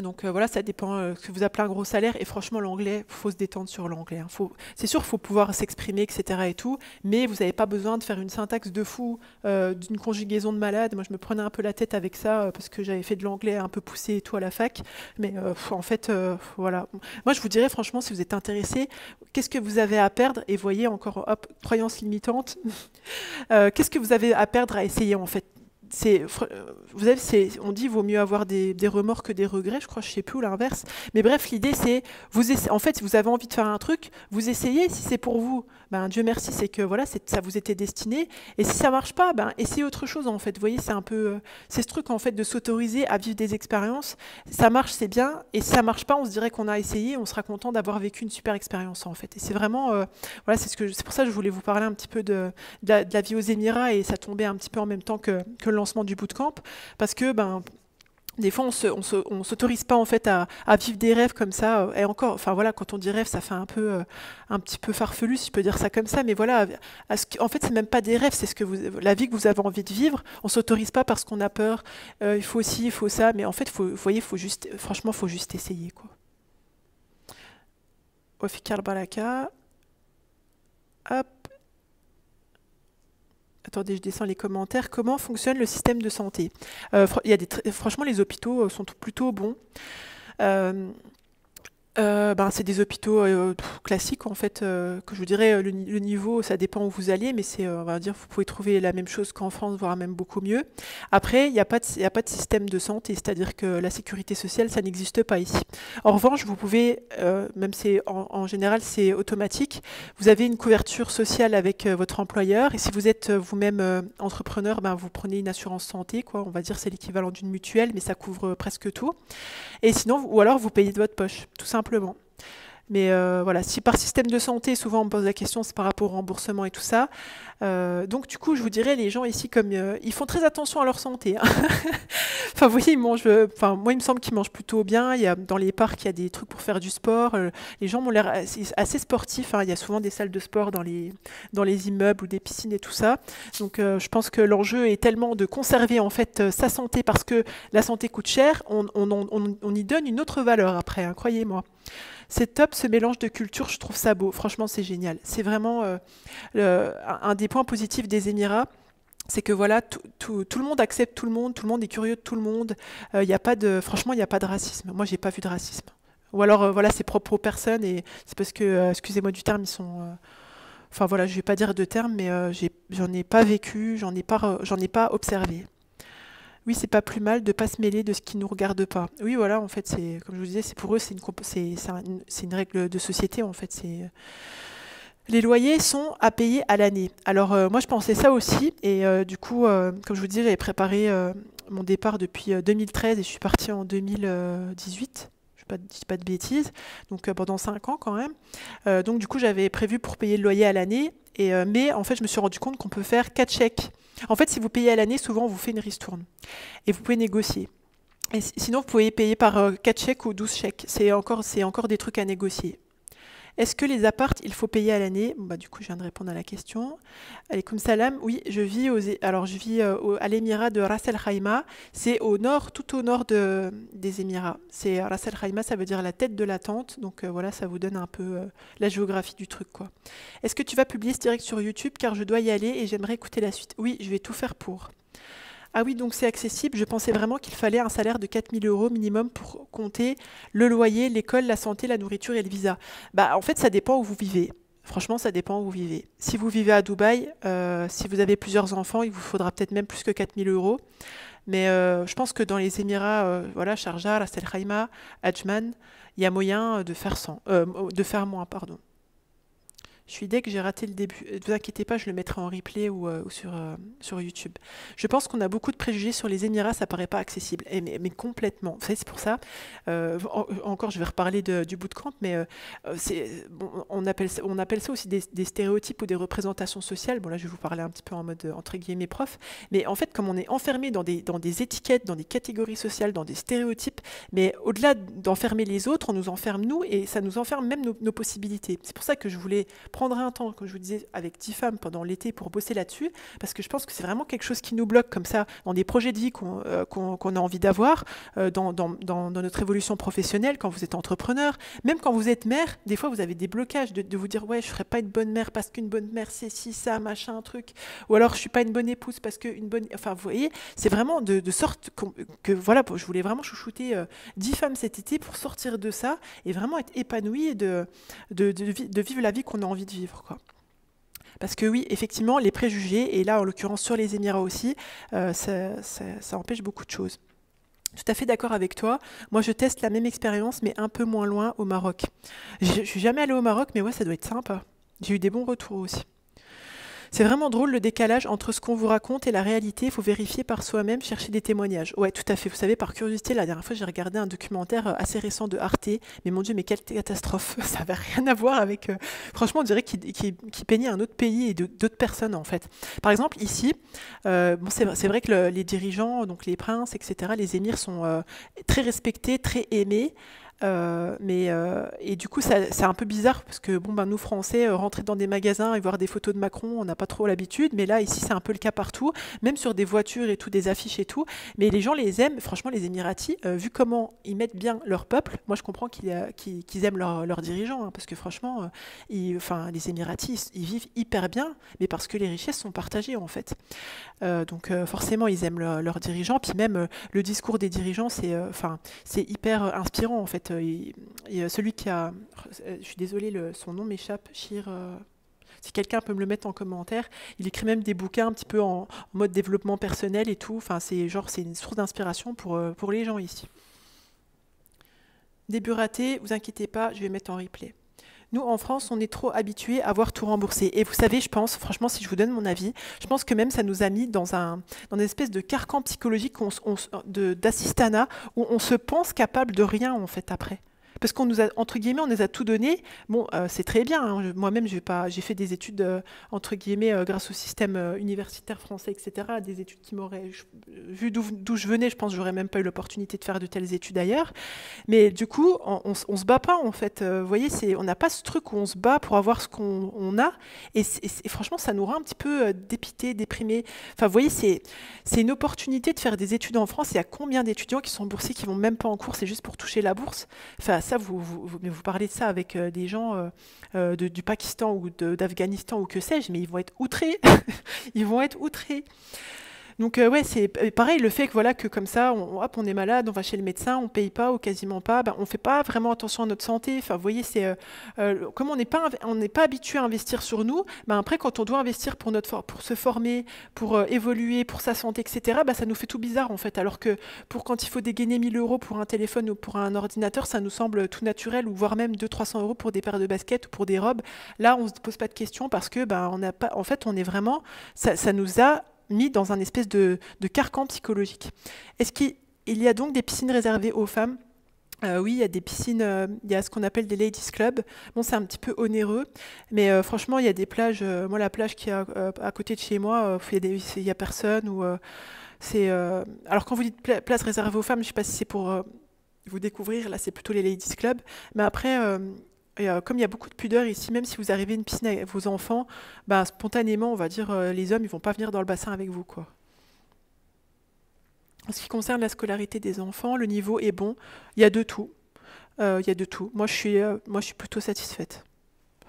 donc voilà, ça dépend ce que vous appelez un gros salaire. Et franchement, l'anglais, il faut se détendre sur l'anglais, hein. C'est sûr, il faut pouvoir s'exprimer, etc. et tout, mais vous n'avez pas besoin de faire une syntaxe de fou, d'une conjugaison de malade. Moi, je me prenais un peu la tête avec ça parce que j'avais fait de l'anglais un peu poussé et tout à la fac. Mais en fait, voilà. Moi, je vous dirais franchement, si vous êtes intéressé, qu'est-ce que vous avez à perdre? Et voyez encore, hop, croyance limitante. Qu'est-ce que vous avez à perdre à essayer en fait? Vous savez, on dit vaut mieux avoir des remords que des regrets, je crois, je sais plus, ou l'inverse. Mais bref, l'idée c'est, en fait, vous avez envie de faire un truc, vous essayez, si c'est pour vous, ben Dieu merci, c'est que voilà, ça vous était destiné. Et si ça marche pas, ben essayez autre chose en fait. Vous voyez, c'est un peu, c'est ce truc en fait de s'autoriser à vivre des expériences. Ça marche, c'est bien. Et si ça marche pas, on se dirait qu'on a essayé, on sera content d'avoir vécu une super expérience en fait. Et c'est vraiment, voilà, c'est pour ça que je voulais vous parler un petit peu de la vie aux Émirats et ça tombait un petit peu en même temps que le lancement du bootcamp, parce que ben des fois on s'autorise pas en fait à vivre des rêves comme ça, et encore, enfin voilà, quand on dit rêve, ça fait un petit peu farfelu si je peux dire ça comme ça, mais voilà, en fait c'est même pas des rêves, c'est la vie que vous avez envie de vivre. On s'autorise pas parce qu'on a peur, il faut ci, il faut ça, mais en fait vous voyez, franchement faut juste essayer quoi. Ofikar Baraka, hop. Attendez, je descends les commentaires. Comment fonctionne le système de santé? Franchement, les hôpitaux sont plutôt bons. Euh, ben, c'est des hôpitaux classiques en fait, que je vous dirais le niveau, ça dépend où vous allez, mais on va dire, vous pouvez trouver la même chose qu'en France, voire même beaucoup mieux. Après, il n'y a pas de système de santé, c'est-à-dire que la sécurité sociale, ça n'existe pas ici. En revanche, vous pouvez, même en général, c'est automatique, vous avez une couverture sociale avec votre employeur, et si vous êtes vous-même entrepreneur, ben, vous prenez une assurance santé, quoi. On va dire c'est l'équivalent d'une mutuelle, mais ça couvre presque tout. Et sinon, ou alors vous payez de votre poche, tout simplement. Mais voilà, si par système de santé, souvent on me pose la question, c'est par rapport au remboursement et tout ça. Donc du coup, je vous dirais, les gens ici, comme ils font très attention à leur santé, hein. Enfin, vous voyez, ils mangent. Enfin, moi, il me semble qu'ils mangent plutôt bien. Dans les parcs, il y a des trucs pour faire du sport. Les gens ont l'air assez sportifs, hein. Il y a souvent des salles de sport dans les immeubles ou des piscines et tout ça. Donc, je pense que l'enjeu est tellement de conserver en fait sa santé parce que la santé coûte cher. On y donne une autre valeur après, hein, croyez-moi. C'est top ce mélange de cultures, je trouve ça beau. Franchement, c'est génial. C'est vraiment un des points positifs des Émirats. C'est que voilà, tout le monde accepte tout le monde est curieux de tout le monde. Franchement, il n'y a pas de racisme. Moi, j'ai pas vu de racisme. Ou alors, voilà, c'est propre aux personnes et c'est parce que, excusez-moi du terme, ils sont. Enfin voilà, je vais pas dire de terme, mais j'en ai pas vécu, j'en ai pas observé. Oui, c'est pas plus mal de pas se mêler de ce qui nous regarde pas. Oui, voilà, en fait, c'est comme je vous disais, c'est pour eux, c'est une règle de société, en fait. Les loyers sont à payer à l'année. Alors moi, je pensais ça aussi, et du coup, comme je vous disais, j'avais préparé mon départ depuis 2013 et je suis partie en 2018. Je dis pas de bêtises, donc pendant 5 ans quand même. Donc du coup, j'avais prévu pour payer le loyer à l'année, mais en fait, je me suis rendu compte qu'on peut faire 4 chèques. En fait, si vous payez à l'année, souvent, on vous fait une ristourne et vous pouvez négocier. Et sinon, vous pouvez payer par 4 chèques ou 12 chèques. C'est encore des trucs à négocier. Est-ce que les appartes, il faut payer à l'année? Bon, bah, du coup, je viens de répondre à la question. Alaykoum salam. Oui, alors, je vis à l'émirat de Ras El Khaimah. C'est au nord, tout au nord des Émirats. C'est Ras El Khaimah, ça veut dire la tête de la tente. Donc voilà, ça vous donne un peu la géographie du truc, quoi. Est-ce que tu vas publier ce direct sur YouTube? Car je dois y aller et j'aimerais écouter la suite. Oui, je vais tout faire pour. Ah oui, donc c'est accessible. Je pensais vraiment qu'il fallait un salaire de 4 000 euros minimum pour compter le loyer, l'école, la santé, la nourriture et le visa. Bah, en fait, ça dépend où vous vivez. Franchement, ça dépend où vous vivez. Si vous vivez à Dubaï, si vous avez plusieurs enfants, il vous faudra peut-être même plus que 4 000 euros. Mais je pense que dans les Émirats, voilà, Sharjah, Ras El Khaimah, Ajman, il y a moyen de faire moins, pardon. Je suis dès que j'ai raté le début. Ne vous inquiétez pas, je le mettrai en replay ou sur YouTube. Je pense qu'on a beaucoup de préjugés sur les Émirats, ça paraît pas accessible. Mais complètement. Vous savez, c'est pour ça. Encore, je vais reparler du bootcamp, mais bon, on appelle ça aussi des stéréotypes ou des représentations sociales. Bon, là, je vais vous parler un petit peu en mode entre guillemets prof. Mais en fait, comme on est enfermé dans des étiquettes, dans des catégories sociales, dans des stéréotypes, mais au-delà d'enfermer les autres, on nous enferme nous et ça nous enferme même nos possibilités. C'est pour ça que je voulais prendre un temps, comme je vous disais, avec 10 femmes pendant l'été pour bosser là-dessus, parce que je pense que c'est vraiment quelque chose qui nous bloque comme ça dans des projets de vie qu'on a envie d'avoir, dans notre évolution professionnelle, quand vous êtes entrepreneur, même quand vous êtes mère, des fois vous avez des blocages de vous dire ouais, je ne serais pas une bonne mère parce qu'une bonne mère c'est ci, ça, machin, truc, ou alors je ne suis pas une bonne épouse parce qu'une bonne... Enfin, vous voyez, c'est vraiment de sorte que voilà, je voulais vraiment chouchouter 10 femmes cet été pour sortir de ça et vraiment être épanouie et de vivre la vie qu'on a envie de vivre, quoi. Parce que oui, effectivement, les préjugés, et là en l'occurrence sur les Émirats aussi, ça empêche beaucoup de choses. Tout à fait d'accord avec toi. Moi, je teste la même expérience, mais un peu moins loin au Maroc. Je suis jamais allée au Maroc, mais ouais, ça doit être sympa. J'ai eu des bons retours aussi. C'est vraiment drôle le décalage entre ce qu'on vous raconte et la réalité. Il faut vérifier par soi-même, chercher des témoignages. Ouais, tout à fait. Vous savez, par curiosité, la dernière fois, j'ai regardé un documentaire assez récent de Arte. Mais mon Dieu, mais quelle catastrophe. Ça n'avait rien à voir avec... Franchement, on dirait qu'il peignait un autre pays et d'autres personnes, en fait. Par exemple, ici, bon, c'est vrai que les dirigeants, donc les princes, etc., les émirs sont très respectés, très aimés. Et du coup, c'est un peu bizarre parce que bon, ben, nous Français, rentrer dans des magasins et voir des photos de Macron, on n'a pas trop l'habitude. Mais là, ici, c'est un peu le cas partout, même sur des voitures et tout, des affiches et tout. Mais les gens les aiment. Franchement, les Émiratis, vu comment ils mettent bien leur peuple, moi, je comprends qu'ils aiment leurs dirigeants, hein, parce que franchement, enfin, les Émiratis, ils vivent hyper bien, mais parce que les richesses sont partagées en fait. Donc forcément, ils aiment leurs dirigeants. Puis même le discours des dirigeants, c'est hyper inspirant en fait. Celui qui a, je suis désolée, son nom m'échappe, si quelqu'un peut me le mettre en commentaire, il écrit même des bouquins un petit peu en mode développement personnel et tout. Enfin, c'est une source d'inspiration pour les gens ici. Début raté, vous inquiétez pas, je vais mettre en replay. Nous, en France, on est trop habitués à voir tout rembourser. Et vous savez, je pense, franchement, si je vous donne mon avis, je pense que même ça nous a mis dans une espèce de carcan psychologique d'assistanat où on se pense capable de rien, en fait, après. Parce qu'on nous a, entre guillemets, on nous a tout donné. Bon, c'est très bien, hein. Moi-même, j'ai fait des études, entre guillemets, grâce au système universitaire français, etc. Des études qui m'auraient... Vu d'où je venais, je pense que j'aurais même pas eu l'opportunité de faire de telles études ailleurs. Mais du coup, on se bat pas, en fait. Vous voyez, on n'a pas ce truc où on se bat pour avoir ce qu'on a. Et franchement, ça nous rend un petit peu dépités, déprimés. Enfin, vous voyez, c'est une opportunité de faire des études en France. Il y a combien d'étudiants qui sont boursiers qui vont même pas en cours, c'est juste pour toucher la bourse. Enfin, ça, vous parlez de ça avec des gens du Pakistan ou d'Afghanistan ou que sais-je, mais ils vont être outrés. Ils vont être outrés. Donc ouais, c'est pareil, le fait que voilà que comme ça, hop, on est malade, on va chez le médecin, on paye pas ou quasiment pas, ben, on fait pas vraiment attention à notre santé. Enfin, vous voyez, comme on n'est pas habitué à investir sur nous, ben après quand on doit investir pour pour se former, pour évoluer, pour sa santé, etc. Ben, ça nous fait tout bizarre en fait. Alors que pour quand il faut dégainer 1 000 € pour un téléphone ou pour un ordinateur, ça nous semble tout naturel, ou voire même 200 à 300 € pour des paires de baskets ou pour des robes. Là, on se pose pas de questions parce que ben on n'a pas, en fait, on est vraiment, ça nous a mis dans un espèce de carcan psychologique. Est-ce qu'il y a donc des piscines réservées aux femmes? Oui, il y a des piscines, il y a ce qu'on appelle des ladies club. Bon, c'est un petit peu onéreux, mais franchement, il y a des plages. Moi, la plage qui est à côté de chez moi, il y a personne. Alors, quand vous dites place réservée aux femmes, je ne sais pas si c'est pour vous découvrir. Là, c'est plutôt les ladies club. Mais après, comme il y a beaucoup de pudeur ici, même si vous arrivez à une piscine avec vos enfants, bah, spontanément, on va dire, les hommes, ils vont pas venir dans le bassin avec vous, quoi. En ce qui concerne la scolarité des enfants, le niveau est bon. Il y a de tout. Il y a de tout. Moi, je suis plutôt satisfaite.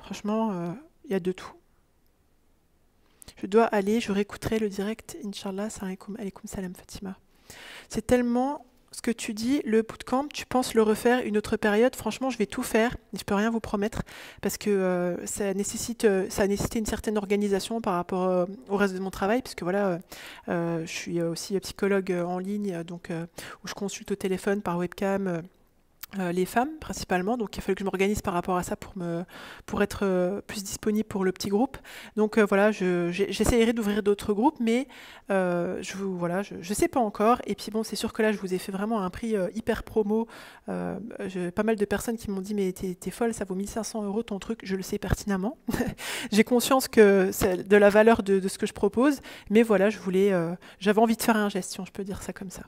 Franchement, il y a de tout. Je dois aller, je réécouterai le direct, Inch'Allah. Alaykoum salam, Fatima. C'est tellement ce que tu dis, le bootcamp, tu penses le refaire une autre période? Franchement, je vais tout faire, mais je peux rien vous promettre parce que ça a nécessité une certaine organisation par rapport au reste de mon travail, puisque voilà, je suis aussi psychologue en ligne, donc où je consulte au téléphone par webcam. Les femmes principalement, donc il a fallu que je m'organise par rapport à ça pour être plus disponible pour le petit groupe. Donc voilà, j'essaierai d'ouvrir d'autres groupes, mais je sais pas encore. Et puis bon, c'est sûr que là, je vous ai fait vraiment un prix hyper promo. J'ai pas mal de personnes qui m'ont dit mais t'es folle, ça vaut 1 500 € ton truc. Je le sais pertinemment. J'ai conscience que c'est de la valeur de ce que je propose, mais voilà, j'avais envie de faire un geste, si je peux dire ça comme ça.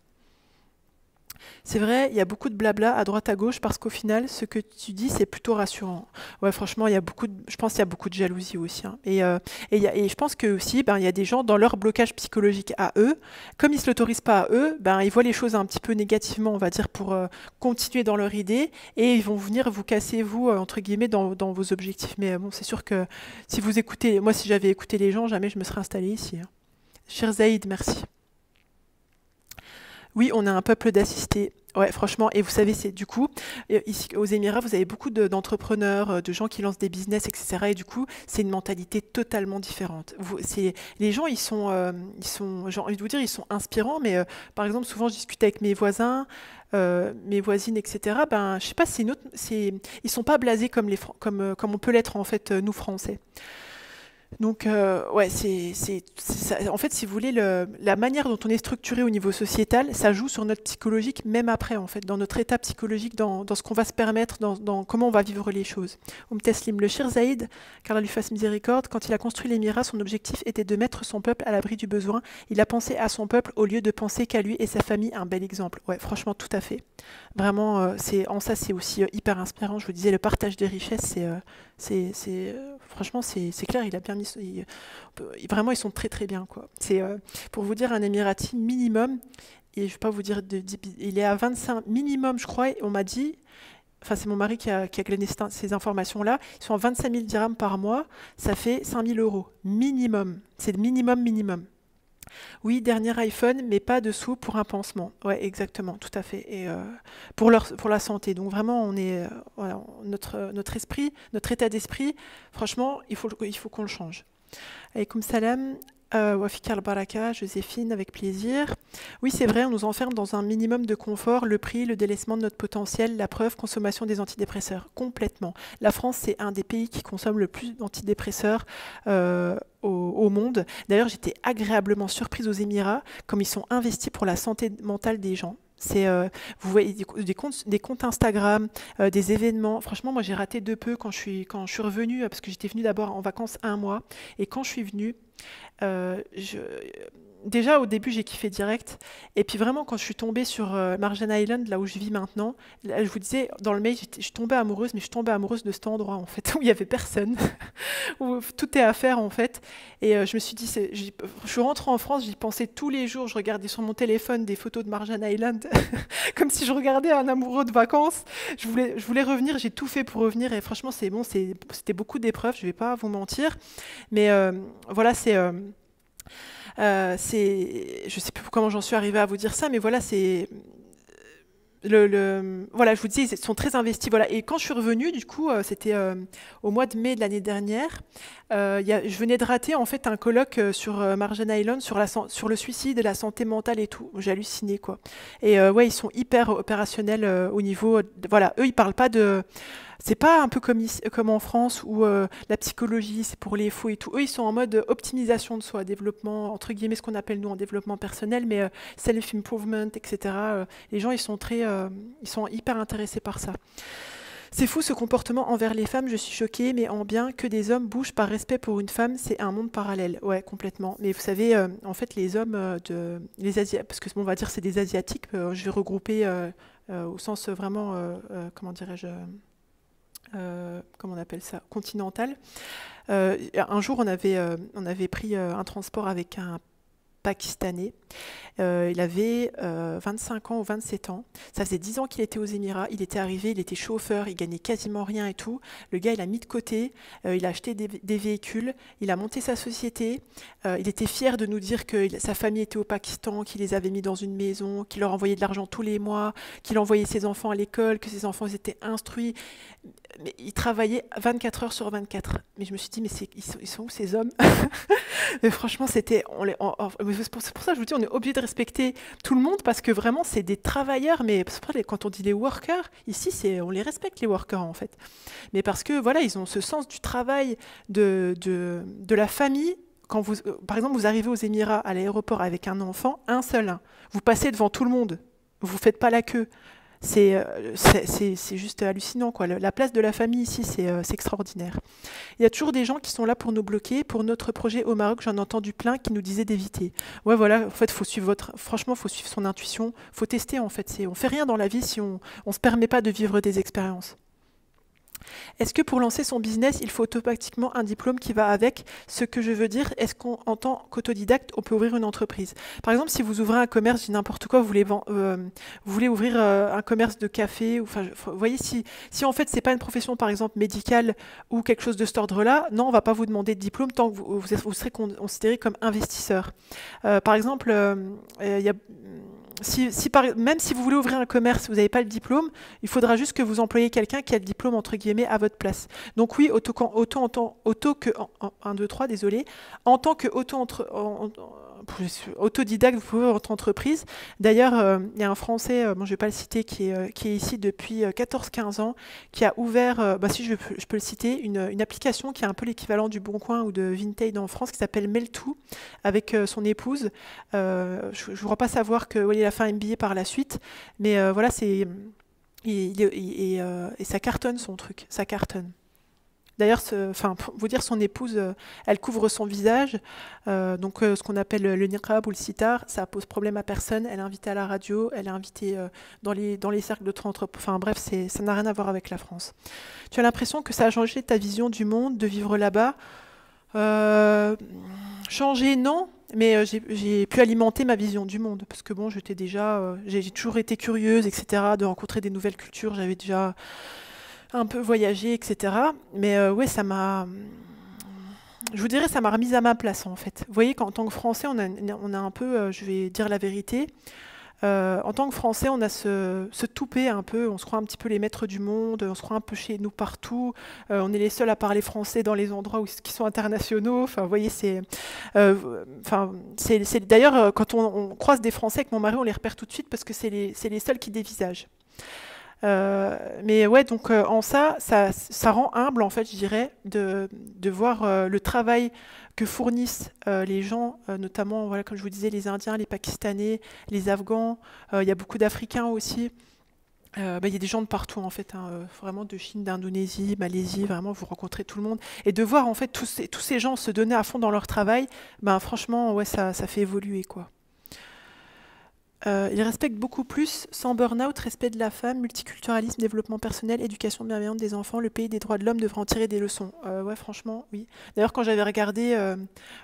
C'est vrai, il y a beaucoup de blabla à droite à gauche parce qu'au final, ce que tu dis, c'est plutôt rassurant. Ouais, franchement, je pense qu'il y a beaucoup de jalousie aussi, hein. Et je pense que aussi, ben, il y a des gens dans leur blocage psychologique à eux, comme ils ne se l'autorisent pas à eux, ben, ils voient les choses un petit peu négativement, on va dire, pour continuer dans leur idée, et ils vont venir vous casser, vous, entre guillemets, dans vos objectifs. Mais bon, c'est sûr que si vous écoutez, moi, si j'avais écouté les gens, jamais je me serais installée ici, hein. Cher Zaïd, merci. Oui, on a un peuple d'assistés. Ouais, franchement, et vous savez, c'est du coup, ici aux Émirats, vous avez beaucoup d'entrepreneurs, de gens qui lancent des business, etc. Et du coup, c'est une mentalité totalement différente. Les gens, j'ai envie de vous dire, ils sont inspirants, mais par exemple, souvent, je discute avec mes voisins, mes voisines, etc. Ben, je sais pas, ils sont pas blasés comme on peut l'être en fait, nous Français. Donc, ouais, en fait, si vous voulez, la manière dont on est structuré au niveau sociétal, ça joue sur notre psychologique, même après, en fait, dans notre état psychologique, dans ce qu'on va se permettre, dans comment on va vivre les choses. Teslim, le Shir Zaïd, qu'Allah lui fasse miséricorde, quand il a construit l'émirat, son objectif était de mettre son peuple à l'abri du besoin. Il a pensé à son peuple au lieu de penser qu'à lui et sa famille. Un bel exemple. Ouais, franchement, tout à fait. Vraiment, en ça, c'est aussi hyper inspirant. Je vous disais, le partage des richesses, franchement, c'est clair, il a bien mis. Vraiment, ils sont très très bien, quoi. Pour vous dire, un Émirati minimum, et je ne vais pas vous dire, il est à 25 minimum, je crois, et on m'a dit, enfin c'est mon mari qui a glané ces informations-là, ils sont à 25 000 dirhams par mois, ça fait 5 000 € minimum. C'est le minimum minimum. Oui, dernier iPhone, mais pas de sous pour un pansement. Ouais, exactement, tout à fait. Et pour la santé. Donc vraiment, voilà, notre esprit, notre état d'esprit, franchement, il faut qu'on le change. Alaykoum salam. Wafik al-Baraka, Joséphine, avec plaisir. Oui, c'est vrai, on nous enferme dans un minimum de confort, le prix, le délaissement de notre potentiel, la preuve, consommation des antidépresseurs. Complètement. La France, c'est un des pays qui consomme le plus d'antidépresseurs au monde. D'ailleurs, j'étais agréablement surprise aux Émirats, comme ils sont investis pour la santé mentale des gens. Vous voyez des comptes Instagram, des événements. Franchement, moi, j'ai raté de peu quand je suis revenue, parce que j'étais venue d'abord en vacances 1 mois. Et quand je suis venue, euh, je- déjà au début j'ai kiffé direct, et puis vraiment quand je suis tombée sur Marjan Island, là où je vis maintenant, là, je vous disais dans le mail, je suis tombée amoureuse, mais je suis tombée amoureuse de cet endroit en fait où il y avait personne, où tout est à faire en fait. Et je me suis dit, je suis rentrée en France, j'y pensais tous les jours, je regardais sur mon téléphone des photos de Marjan Island comme si je regardais un amoureux de vacances. Je voulais revenir, j'ai tout fait pour revenir, et franchement c'est bon, c'était beaucoup d'épreuves, je vais pas vous mentir, mais voilà, Je sais plus comment j'en suis arrivée à vous dire ça, mais voilà, c'est voilà, je vous disais, ils sont très investis. Voilà. Et quand je suis revenue, du coup, c'était au mois de mai de l'année dernière. Je venais de rater en fait un colloque sur Marjan Island sur le suicide et la santé mentale et tout. J'ai halluciné quoi. Et ouais, ils sont hyper opérationnels au niveau. Voilà, eux, ils parlent pas de. C'est pas un peu comme en France où la psychologie c'est pour les faux et tout. Eux, ils sont en mode optimisation de soi, développement entre guillemets ce qu'on appelle nous en développement personnel, mais self-improvement, etc. Les gens, ils sont hyper intéressés par ça. C'est fou ce comportement envers les femmes, je suis choquée, mais en bien que des hommes bougent par respect pour une femme, c'est un monde parallèle. Ouais, complètement. Mais vous savez, en fait, les hommes les Asiatiques, parce que on va dire c'est des Asiatiques, je vais regrouper au sens vraiment, comment dirais-je, comment on appelle ça, continental. Un jour, on avait pris un transport avec un Pakistanais. Il avait 25 ans ou 27 ans. Ça faisait 10 ans qu'il était aux Émirats. Il était arrivé, il était chauffeur, il gagnait quasiment rien et tout. Le gars, il a mis de côté, il a acheté des véhicules, il a monté sa société. Il était fier de nous dire que sa famille était au Pakistan, qu'il les avait mis dans une maison, qu'il leur envoyait de l'argent tous les mois, qu'il envoyait ses enfants à l'école, que ses enfants étaient instruits. Mais il travaillait 24 heures sur 24. Mais je me suis dit, mais ils sont où ces hommes? Mais franchement, c'est pour ça que je vous dis, on est obligé de respecter tout le monde parce que vraiment, c'est des travailleurs. Mais c'est pour ça, quand on dit les workers, ici, on les respecte, les workers, en fait. Mais parce que, voilà, ils ont ce sens du travail, de la famille. Quand par exemple, vous arrivez aux Émirats, à l'aéroport avec un enfant, un seul, hein, vous passez devant tout le monde. Vous ne faites pas la queue. C'est juste hallucinant, quoi. La place de la famille ici, c'est extraordinaire. Il y a toujours des gens qui sont là pour nous bloquer. Pour notre projet au Maroc, j'en ai entendu plein qui nous disaient d'éviter. Ouais, voilà, en fait, franchement, faut suivre son intuition. Faut tester, en fait. On fait rien dans la vie si on se permet pas de vivre des expériences. Est-ce que pour lancer son business, il faut automatiquement un diplôme qui va avec? Ce que je veux dire, est-ce qu'en tant qu'autodidacte, on peut ouvrir une entreprise? Par exemple, si vous ouvrez un commerce, je dis n'importe quoi, vous voulez ouvrir un commerce de café, vous voyez, si en fait c'est pas une profession par exemple médicale ou quelque chose de cet ordre-là, non, on va pas vous demander de diplôme tant que vous serez considéré comme investisseur. Par exemple, il y a même si vous voulez ouvrir un commerce, vous n'avez pas le diplôme, il faudra juste que vous employez quelqu'un qui a le diplôme entre guillemets à votre place. Donc oui, un, 2, 3, désolé, en tant que autodidacte, vous pouvez ouvrir votre entreprise. D'ailleurs, il y a un Français, bon, je ne vais pas le citer, qui est ici depuis 14-15 ans, qui a ouvert, si je peux le citer, une application qui est un peu l'équivalent du Boncoin ou de Vinted en France, qui s'appelle Meltoo, avec son épouse. Je ne crois pas savoir qu'il a fait un MBA par la suite, mais voilà, et ça cartonne son truc, ça cartonne. D'ailleurs, pour vous dire, son épouse, elle couvre son visage, donc ce qu'on appelle le niqab ou le sitar, ça pose problème à personne. Elle est invitée à la radio, elle est invitée dans les cercles de entreprises. Enfin bref, ça n'a rien à voir avec la France. Tu as l'impression que ça a changé ta vision du monde, de vivre là-bas? Changer, non, mais j'ai pu alimenter ma vision du monde, parce que bon, j'ai toujours été curieuse, etc., de rencontrer des nouvelles cultures, j'avais déjà un peu voyagé, etc. Mais ouais, je vous dirais, ça m'a remise à ma place, en fait. Vous voyez qu'en tant que Français, on a un peu, je vais dire la vérité, en tant que Français, on a ce toupet un peu, on se croit un petit peu les maîtres du monde, on se croit un peu chez nous partout, on est les seuls à parler français dans les endroits qui sont internationaux. Enfin, vous voyez, d'ailleurs, quand on croise des Français avec mon mari, on les repère tout de suite parce que c'est les seuls qui dévisagent. Mais ouais, donc en ça rend humble, en fait, je dirais, de voir le travail que fournissent les gens, notamment, voilà, comme je vous disais, les Indiens, les Pakistanais, les Afghans. Il y a beaucoup d'Africains aussi. Il y a des gens de partout, en fait, hein, vraiment de Chine, d'Indonésie, Malaisie, vraiment, vous rencontrez tout le monde. Et de voir, en fait, tous ces gens se donner à fond dans leur travail, ben, franchement, ouais, ça fait évoluer, quoi. Il respecte beaucoup plus, sans burn-out, respect de la femme, multiculturalisme, développement personnel, éducation bienveillante des enfants, le pays des droits de l'homme devra en tirer des leçons. Ouais, franchement, oui. D'ailleurs, quand j'avais regardé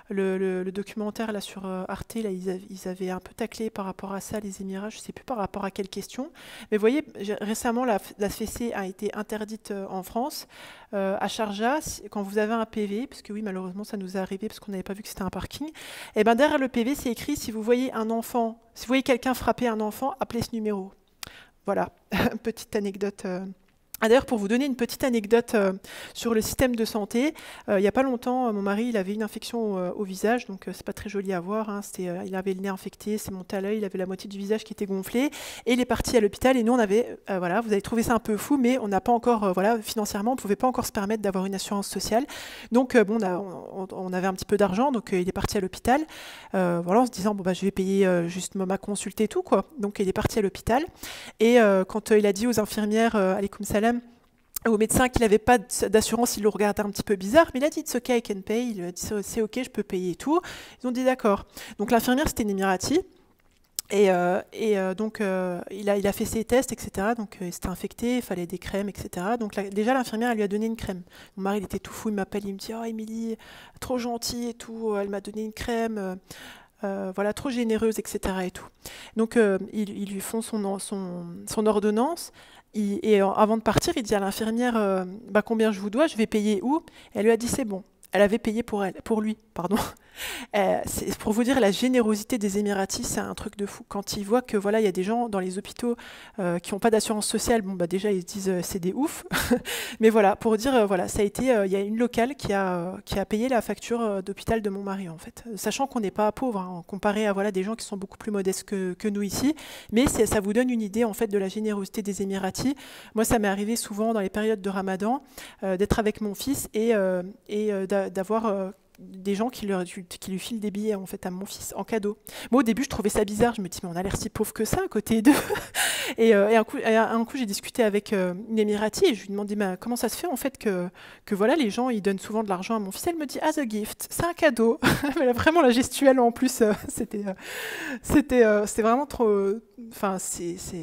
le documentaire là, sur Arte, là, ils avaient un peu taclé par rapport à ça, les Émirats, je ne sais plus par rapport à quelle question. Mais vous voyez, récemment, la fessée a été interdite en France. À Sharjah, quand vous avez un PV, parce que oui, malheureusement, ça nous est arrivé parce qu'on n'avait pas vu que c'était un parking, et ben derrière le PV, c'est écrit si vous voyez un enfant, si vous voyez quelqu'un frapper un enfant, appelez ce numéro. Voilà, petite anecdote. Ah, d'ailleurs, pour vous donner une petite anecdote sur le système de santé, il n'y a pas longtemps, mon mari il avait une infection au visage, donc c'est pas très joli à voir. Hein, il avait le nez infecté, c'est monté à l'œil, il avait la moitié du visage qui était gonflé, et il est parti à l'hôpital. Et nous, on avait, voilà, vous avez trouvé ça un peu fou, mais on n'a pas encore, voilà, financièrement, on ne pouvait pas encore se permettre d'avoir une assurance sociale. Donc, bon, on avait un petit peu d'argent, donc il est parti à l'hôpital, voilà, en se disant, bon, bah, je vais payer juste ma consulte et tout, quoi. Donc, il est parti à l'hôpital, et quand il a dit aux infirmières, alaikum salam, au médecin qu'il n'avait pas d'assurance, il le regardait un petit peu bizarre, mais il a dit « It's OK, I can pay », il a dit « C'est OK, je peux payer et tout ». Ils ont dit « D'accord ». Donc l'infirmière, c'était une Émirati, donc il a fait ses tests, etc. Donc il s'était infecté, il fallait des crèmes, etc. Donc déjà l'infirmière, elle lui a donné une crème. Mon mari, il était tout fou, il m'appelle, il me dit « Oh Émilie, trop gentille et tout, elle m'a donné une crème ». Voilà, trop généreuse, etc. Et tout. Donc, ils lui font son ordonnance. Avant de partir, il dit à l'infirmière bah, combien je vous dois, je vais payer où? Elle lui a dit c'est bon. Elle avait payé pour lui, pardon. C'est pour vous dire la générosité des Émiratis, c'est un truc de fou. Quand ils voient que voilà, il y a des gens dans les hôpitaux qui n'ont pas d'assurance sociale, bon bah déjà ils se disent c'est des oufs. Mais voilà, pour dire voilà, ça a été, il y a une locale qui a payé la facture d'hôpital de mon mari en fait, sachant qu'on n'est pas pauvre hein, comparé à voilà des gens qui sont beaucoup plus modestes que nous ici. Mais ça vous donne une idée en fait de la générosité des Émiratis. Moi, ça m'est arrivé souvent dans les périodes de Ramadan d'être avec mon fils et d'avoir des gens qui lui filent des billets en fait à mon fils en cadeau. Moi au début je trouvais ça bizarre, je me dis mais on a l'air si pauvre que ça à côté d'eux. Un coup j'ai discuté avec une Émirati et je lui ai demandé mais comment ça se fait en fait que voilà les gens ils donnent souvent de l'argent à mon fils. Elle me dit as a gift, c'est un cadeau. Mais là, vraiment la gestuelle en plus c'était vraiment trop, enfin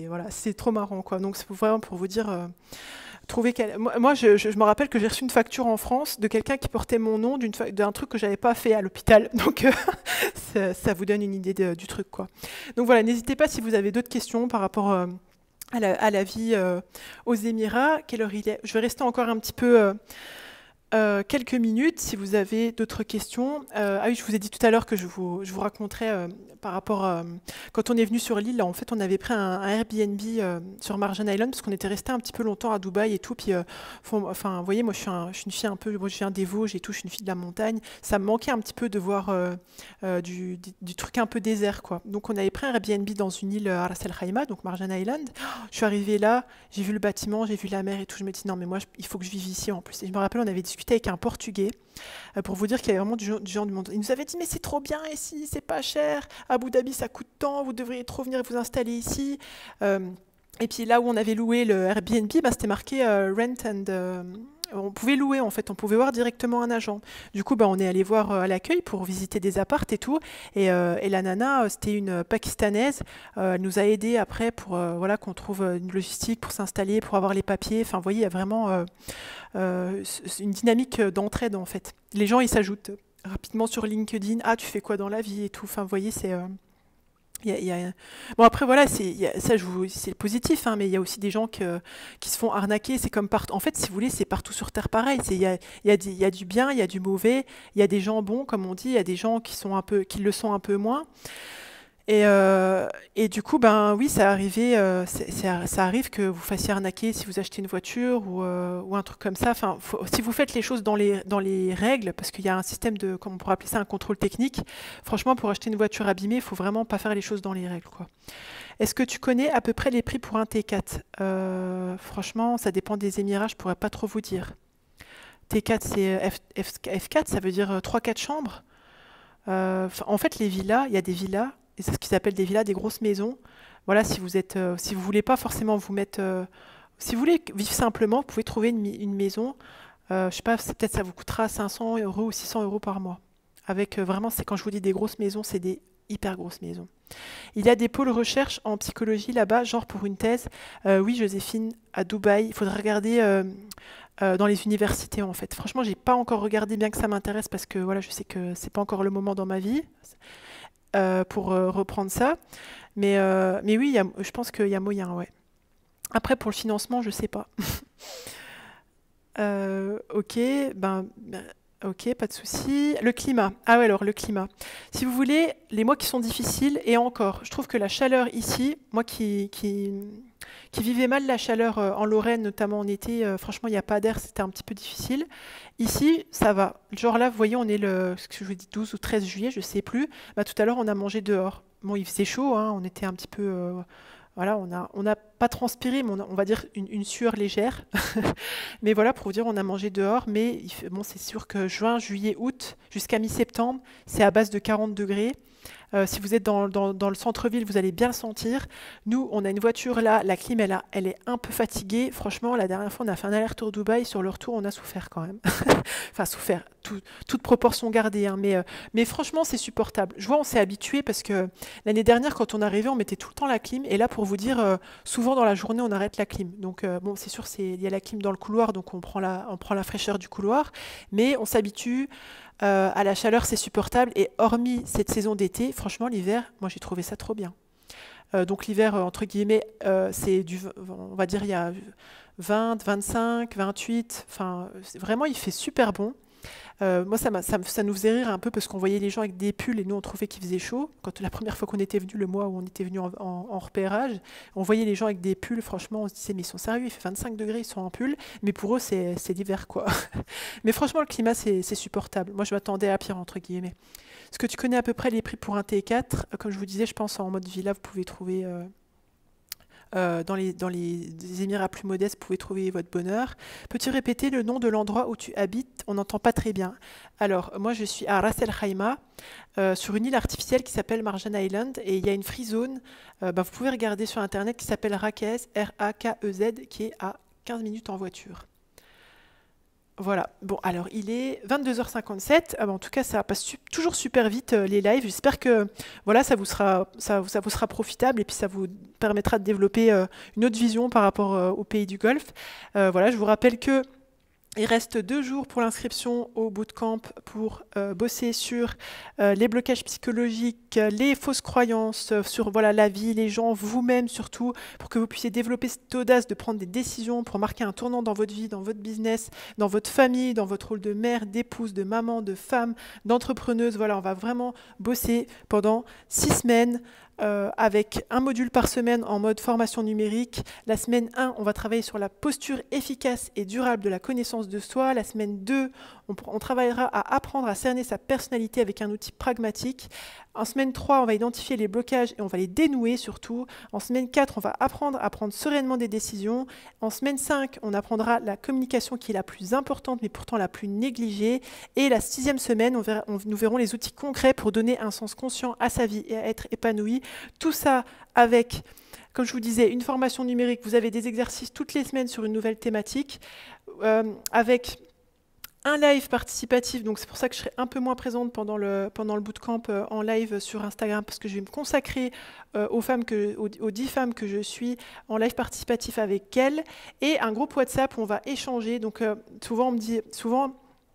voilà c'est trop marrant quoi. Donc c'est vraiment pour vous dire. Moi, je me rappelle que j'ai reçu une facture en France de quelqu'un qui portait mon nom d'un truc que j'avais pas fait à l'hôpital. Donc, ça vous donne une idée du truc, quoi. Donc voilà, n'hésitez pas si vous avez d'autres questions par rapport à la vie aux Émirats. Quelle heure il est? Je vais rester encore un petit peu quelques minutes si vous avez d'autres questions. Ah oui, je vous ai dit tout à l'heure que je vous raconterai par rapport quand on est venu sur l'île. En fait, on avait pris un Airbnb sur Marjan Island parce qu'on était resté un petit peu longtemps à Dubaï et tout. Puis, enfin, vous voyez, moi, je suis une fille un peu, moi, je viens des Vosges et tout. Je suis une fille de la montagne. Ça me manquait un petit peu de voir du truc un peu désert, quoi. Donc, on avait pris un Airbnb dans une île à Ras El Khaimah, donc Marjan Island. Je suis arrivée là, j'ai vu le bâtiment, j'ai vu la mer et tout. Je me dis non, mais moi, il faut que je vive ici en plus. Et je me rappelle, on avait discuté avec un Portugais pour vous dire qu'il y avait vraiment du genre du monde. Il nous avait dit mais c'est trop bien ici, c'est pas cher. Abu Dhabi ça coûte tant, vous devriez trop venir vous installer ici. Et puis là où on avait loué le Airbnb, bah, c'était marqué rent and on pouvait louer en fait, on pouvait voir directement un agent. Du coup, bah, on est allé voir à l'accueil pour visiter des appartes et tout. Et la nana, c'était une Pakistanaise. Elle nous a aidés après pour voilà, qu'on trouve une logistique pour s'installer, pour avoir les papiers. Enfin, vous voyez, il y a vraiment une dynamique d'entraide en fait. Les gens, ils s'ajoutent rapidement sur LinkedIn. Ah, tu fais quoi dans la vie et tout. Enfin, vous voyez, c'est bon après voilà ça c'est positif hein, mais il y a aussi des gens qui se font arnaquer, c'est comme partout en fait si vous voulez c'est partout sur terre pareil, il y a du bien, il y a du mauvais, il y a des gens bons comme on dit, il y a des gens qui le sont un peu moins. Et du coup, ben oui, ça arrive que vous fassiez arnaquer si vous achetez une voiture ou un truc comme ça. Enfin, si vous faites les choses dans les règles, parce qu'il y a un système de, comment on pourrait appeler ça, un contrôle technique. Franchement, pour acheter une voiture abîmée, il faut vraiment pas faire les choses dans les règles, quoi. Est-ce que tu connais à peu près les prix pour un T4? Franchement, ça dépend des Émirats, je pourrais pas trop vous dire. T4, c'est F4, ça veut dire 3-4 chambres. En fait, les villas, il y a des villas. Et c'est ce qu'ils appellent des villas, des grosses maisons. Voilà, si vous voulez pas forcément vous mettre, si vous voulez vivre simplement, vous pouvez trouver une maison. Je sais pas, peut-être ça vous coûtera 500 € ou 600 € par mois. Avec vraiment, c'est quand je vous dis des grosses maisons, c'est des hyper grosse maison. Il y a des pôles recherche en psychologie là-bas, genre pour une thèse. Oui, Joséphine, à Dubaï. Il faudrait regarder dans les universités en fait. Franchement, j'ai pas encore regardé, bien que ça m'intéresse, parce que voilà, je sais que c'est pas encore le moment dans ma vie pour reprendre ça. Mais oui, je pense qu'il y a moyen, ouais. Après, pour le financement, je sais pas. Ok, ok, pas de souci. Le climat. Ah ouais, alors le climat. Si vous voulez, les mois qui sont difficiles, et encore, je trouve que la chaleur ici, moi qui vivais mal la chaleur en Lorraine, notamment en été, franchement, il n'y a pas d'air, c'était un petit peu difficile. Ici, ça va. Genre là, vous voyez, on est ce que je vous dis, 12 ou 13 juillet, je sais plus. Bah, tout à l'heure, on a mangé dehors. Bon, il faisait chaud, hein, on était un petit peu. Voilà, on n'a pas transpiré, mais on va dire une sueur légère. Mais voilà, pour vous dire, on a mangé dehors. Mais bon, c'est sûr que juin, juillet, août, jusqu'à mi-septembre, c'est à base de 40 degrés. Si vous êtes dans le centre-ville, vous allez bien le sentir. Nous, on a une voiture là, la clim, elle est un peu fatiguée. Franchement, la dernière fois, on a fait un aller-retour Dubaï. Sur le retour, on a souffert quand même. Enfin, souffert, toute proportion gardée, hein. Mais franchement, c'est supportable. Je vois, on s'est habitué parce que l'année dernière, quand on arrivait, on mettait tout le temps la clim. Et là, pour vous dire, souvent dans la journée, on arrête la clim. Donc, bon, c'est sûr, il y a la clim dans le couloir, donc on prend la fraîcheur du couloir. Mais on s'habitue. À la chaleur, c'est supportable. Et hormis cette saison d'été, franchement, l'hiver, moi, j'ai trouvé ça trop bien. Donc l'hiver, entre guillemets, on va dire, il y a 20, 25, 28. Enfin, vraiment, il fait super bon. Moi, ça nous faisait rire un peu parce qu'on voyait les gens avec des pulls et nous, on trouvait qu'il faisait chaud. Quand la première fois qu'on était venu, le mois où on était venu en repérage, on voyait les gens avec des pulls. Franchement, on se disait, mais ils sont sérieux, il fait 25 degrés, ils sont en pull. Mais pour eux, c'est l'hiver, quoi. Mais franchement, le climat, c'est supportable. Moi, je m'attendais à pire, entre guillemets. Est-ce que tu connais à peu près les prix pour un T4? Comme je vous disais, je pense en mode villa, vous pouvez trouver. Dans les Émirats plus modestes, vous pouvez trouver votre bonheur. Peux-tu répéter le nom de l'endroit où tu habites? On n'entend pas très bien. Alors, moi, je suis à Ras El Khaimah, sur une île artificielle qui s'appelle Marjan Island, et il y a une free zone. Vous pouvez regarder sur Internet, qui s'appelle Rakez, Rakez, qui est à 15 minutes en voiture. Voilà, bon, alors il est 22h57. En tout cas, ça passe toujours super vite les lives. J'espère que voilà, ça vous sera profitable et puis ça vous permettra de développer une autre vision par rapport au pays du Golfe. Voilà, je vous rappelle que il reste 2 jours pour l'inscription au bootcamp pour bosser sur les blocages psychologiques, les fausses croyances, sur voilà, la vie, les gens, vous-même surtout, pour que vous puissiez développer cette audace de prendre des décisions pour marquer un tournant dans votre vie, dans votre business, dans votre famille, dans votre rôle de mère, d'épouse, de maman, de femme, d'entrepreneuse. Voilà, on va vraiment bosser pendant 6 semaines. Avec un module par semaine en mode formation numérique. La semaine 1, on va travailler sur la posture efficace et durable de la connaissance de soi. La semaine 2, on travaillera à apprendre à cerner sa personnalité avec un outil pragmatique. En semaine 3, on va identifier les blocages et on va les dénouer surtout. En semaine 4, on va apprendre à prendre sereinement des décisions. En semaine 5, on apprendra la communication qui est la plus importante mais pourtant la plus négligée. Et la 6e semaine, nous verrons les outils concrets pour donner un sens conscient à sa vie et à être épanoui. Tout ça avec, comme je vous disais, une formation numérique. Vous avez des exercices toutes les semaines sur une nouvelle thématique, avec un live participatif. Donc c'est pour ça que je serai un peu moins présente pendant le bootcamp en live sur Instagram, parce que je vais me consacrer aux 10 femmes que je suis en live participatif avec elles, et un groupe WhatsApp où on va échanger. Donc souvent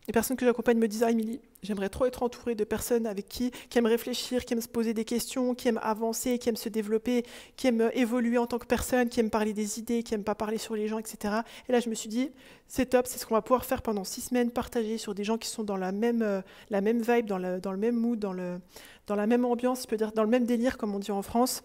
les personnes que j'accompagne me disent: ah, Émilie, j'aimerais trop être entourée de personnes avec qui aiment réfléchir, qui aiment se poser des questions, qui aiment avancer, qui aiment se développer, qui aiment évoluer en tant que personne, qui aiment parler des idées, qui n'aiment pas parler sur les gens, etc. Et là, je me suis dit, c'est top, c'est ce qu'on va pouvoir faire pendant 6 semaines, partager sur des gens qui sont dans la même vibe, dans le même mood, dans la même ambiance, je peux dire, dans le même délire, comme on dit en France,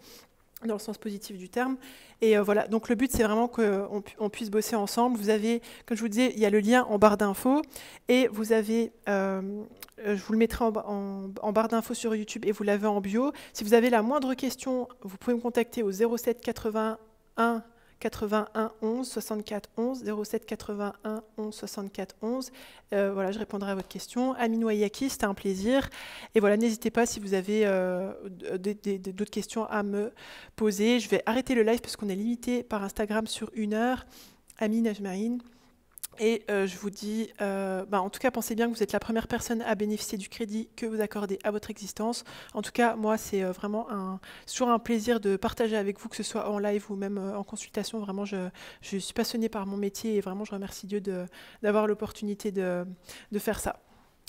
dans le sens positif du terme. Et voilà, donc le but, c'est vraiment qu'on puisse bosser ensemble. Vous avez, comme je vous disais, il y a le lien en barre d'infos, et vous avez, je vous le mettrai en barre d'infos sur YouTube, et vous l'avez en bio. Si vous avez la moindre question, vous pouvez me contacter au 07 81 81 11 64 11, 07 81 11 64 11. Voilà, je répondrai à votre question. Aminou Ayaki, c'était un plaisir. Et voilà, n'hésitez pas si vous avez d'autres questions à me poser. Je vais arrêter le live parce qu'on est limité par Instagram sur 1 heure. Amine Ajmaïn. Et je vous dis, en tout cas, pensez bien que vous êtes la première personne à bénéficier du crédit que vous accordez à votre existence. En tout cas, moi, c'est vraiment c'est toujours un plaisir de partager avec vous, que ce soit en live ou même en consultation. Vraiment, je suis passionnée par mon métier et vraiment, je remercie Dieu d'avoir l'opportunité de faire ça.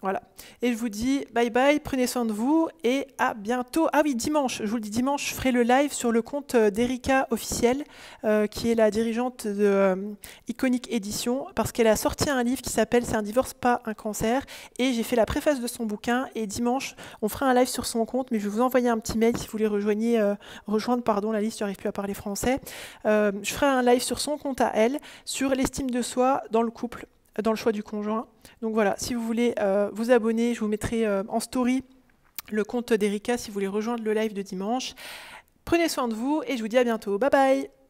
Voilà. Et je vous dis bye bye, prenez soin de vous et à bientôt. Ah oui, dimanche, je vous le dis, dimanche, je ferai le live sur le compte d'Erika officiel, qui est la dirigeante de Iconic Édition, parce qu'elle a sorti un livre qui s'appelle C'est un divorce, pas un cancer. Et j'ai fait la préface de son bouquin. Et dimanche, on fera un live sur son compte, mais je vais vous envoyer un petit mail si vous voulez rejoindre la liste, je n'arrive plus à parler français. Je ferai un live sur son compte à elle, sur l'estime de soi dans le couple, dans le choix du conjoint. Donc voilà, si vous voulez vous abonner, je vous mettrai en story le compte d'Erika si vous voulez rejoindre le live de dimanche. Prenez soin de vous et je vous dis à bientôt. Bye bye!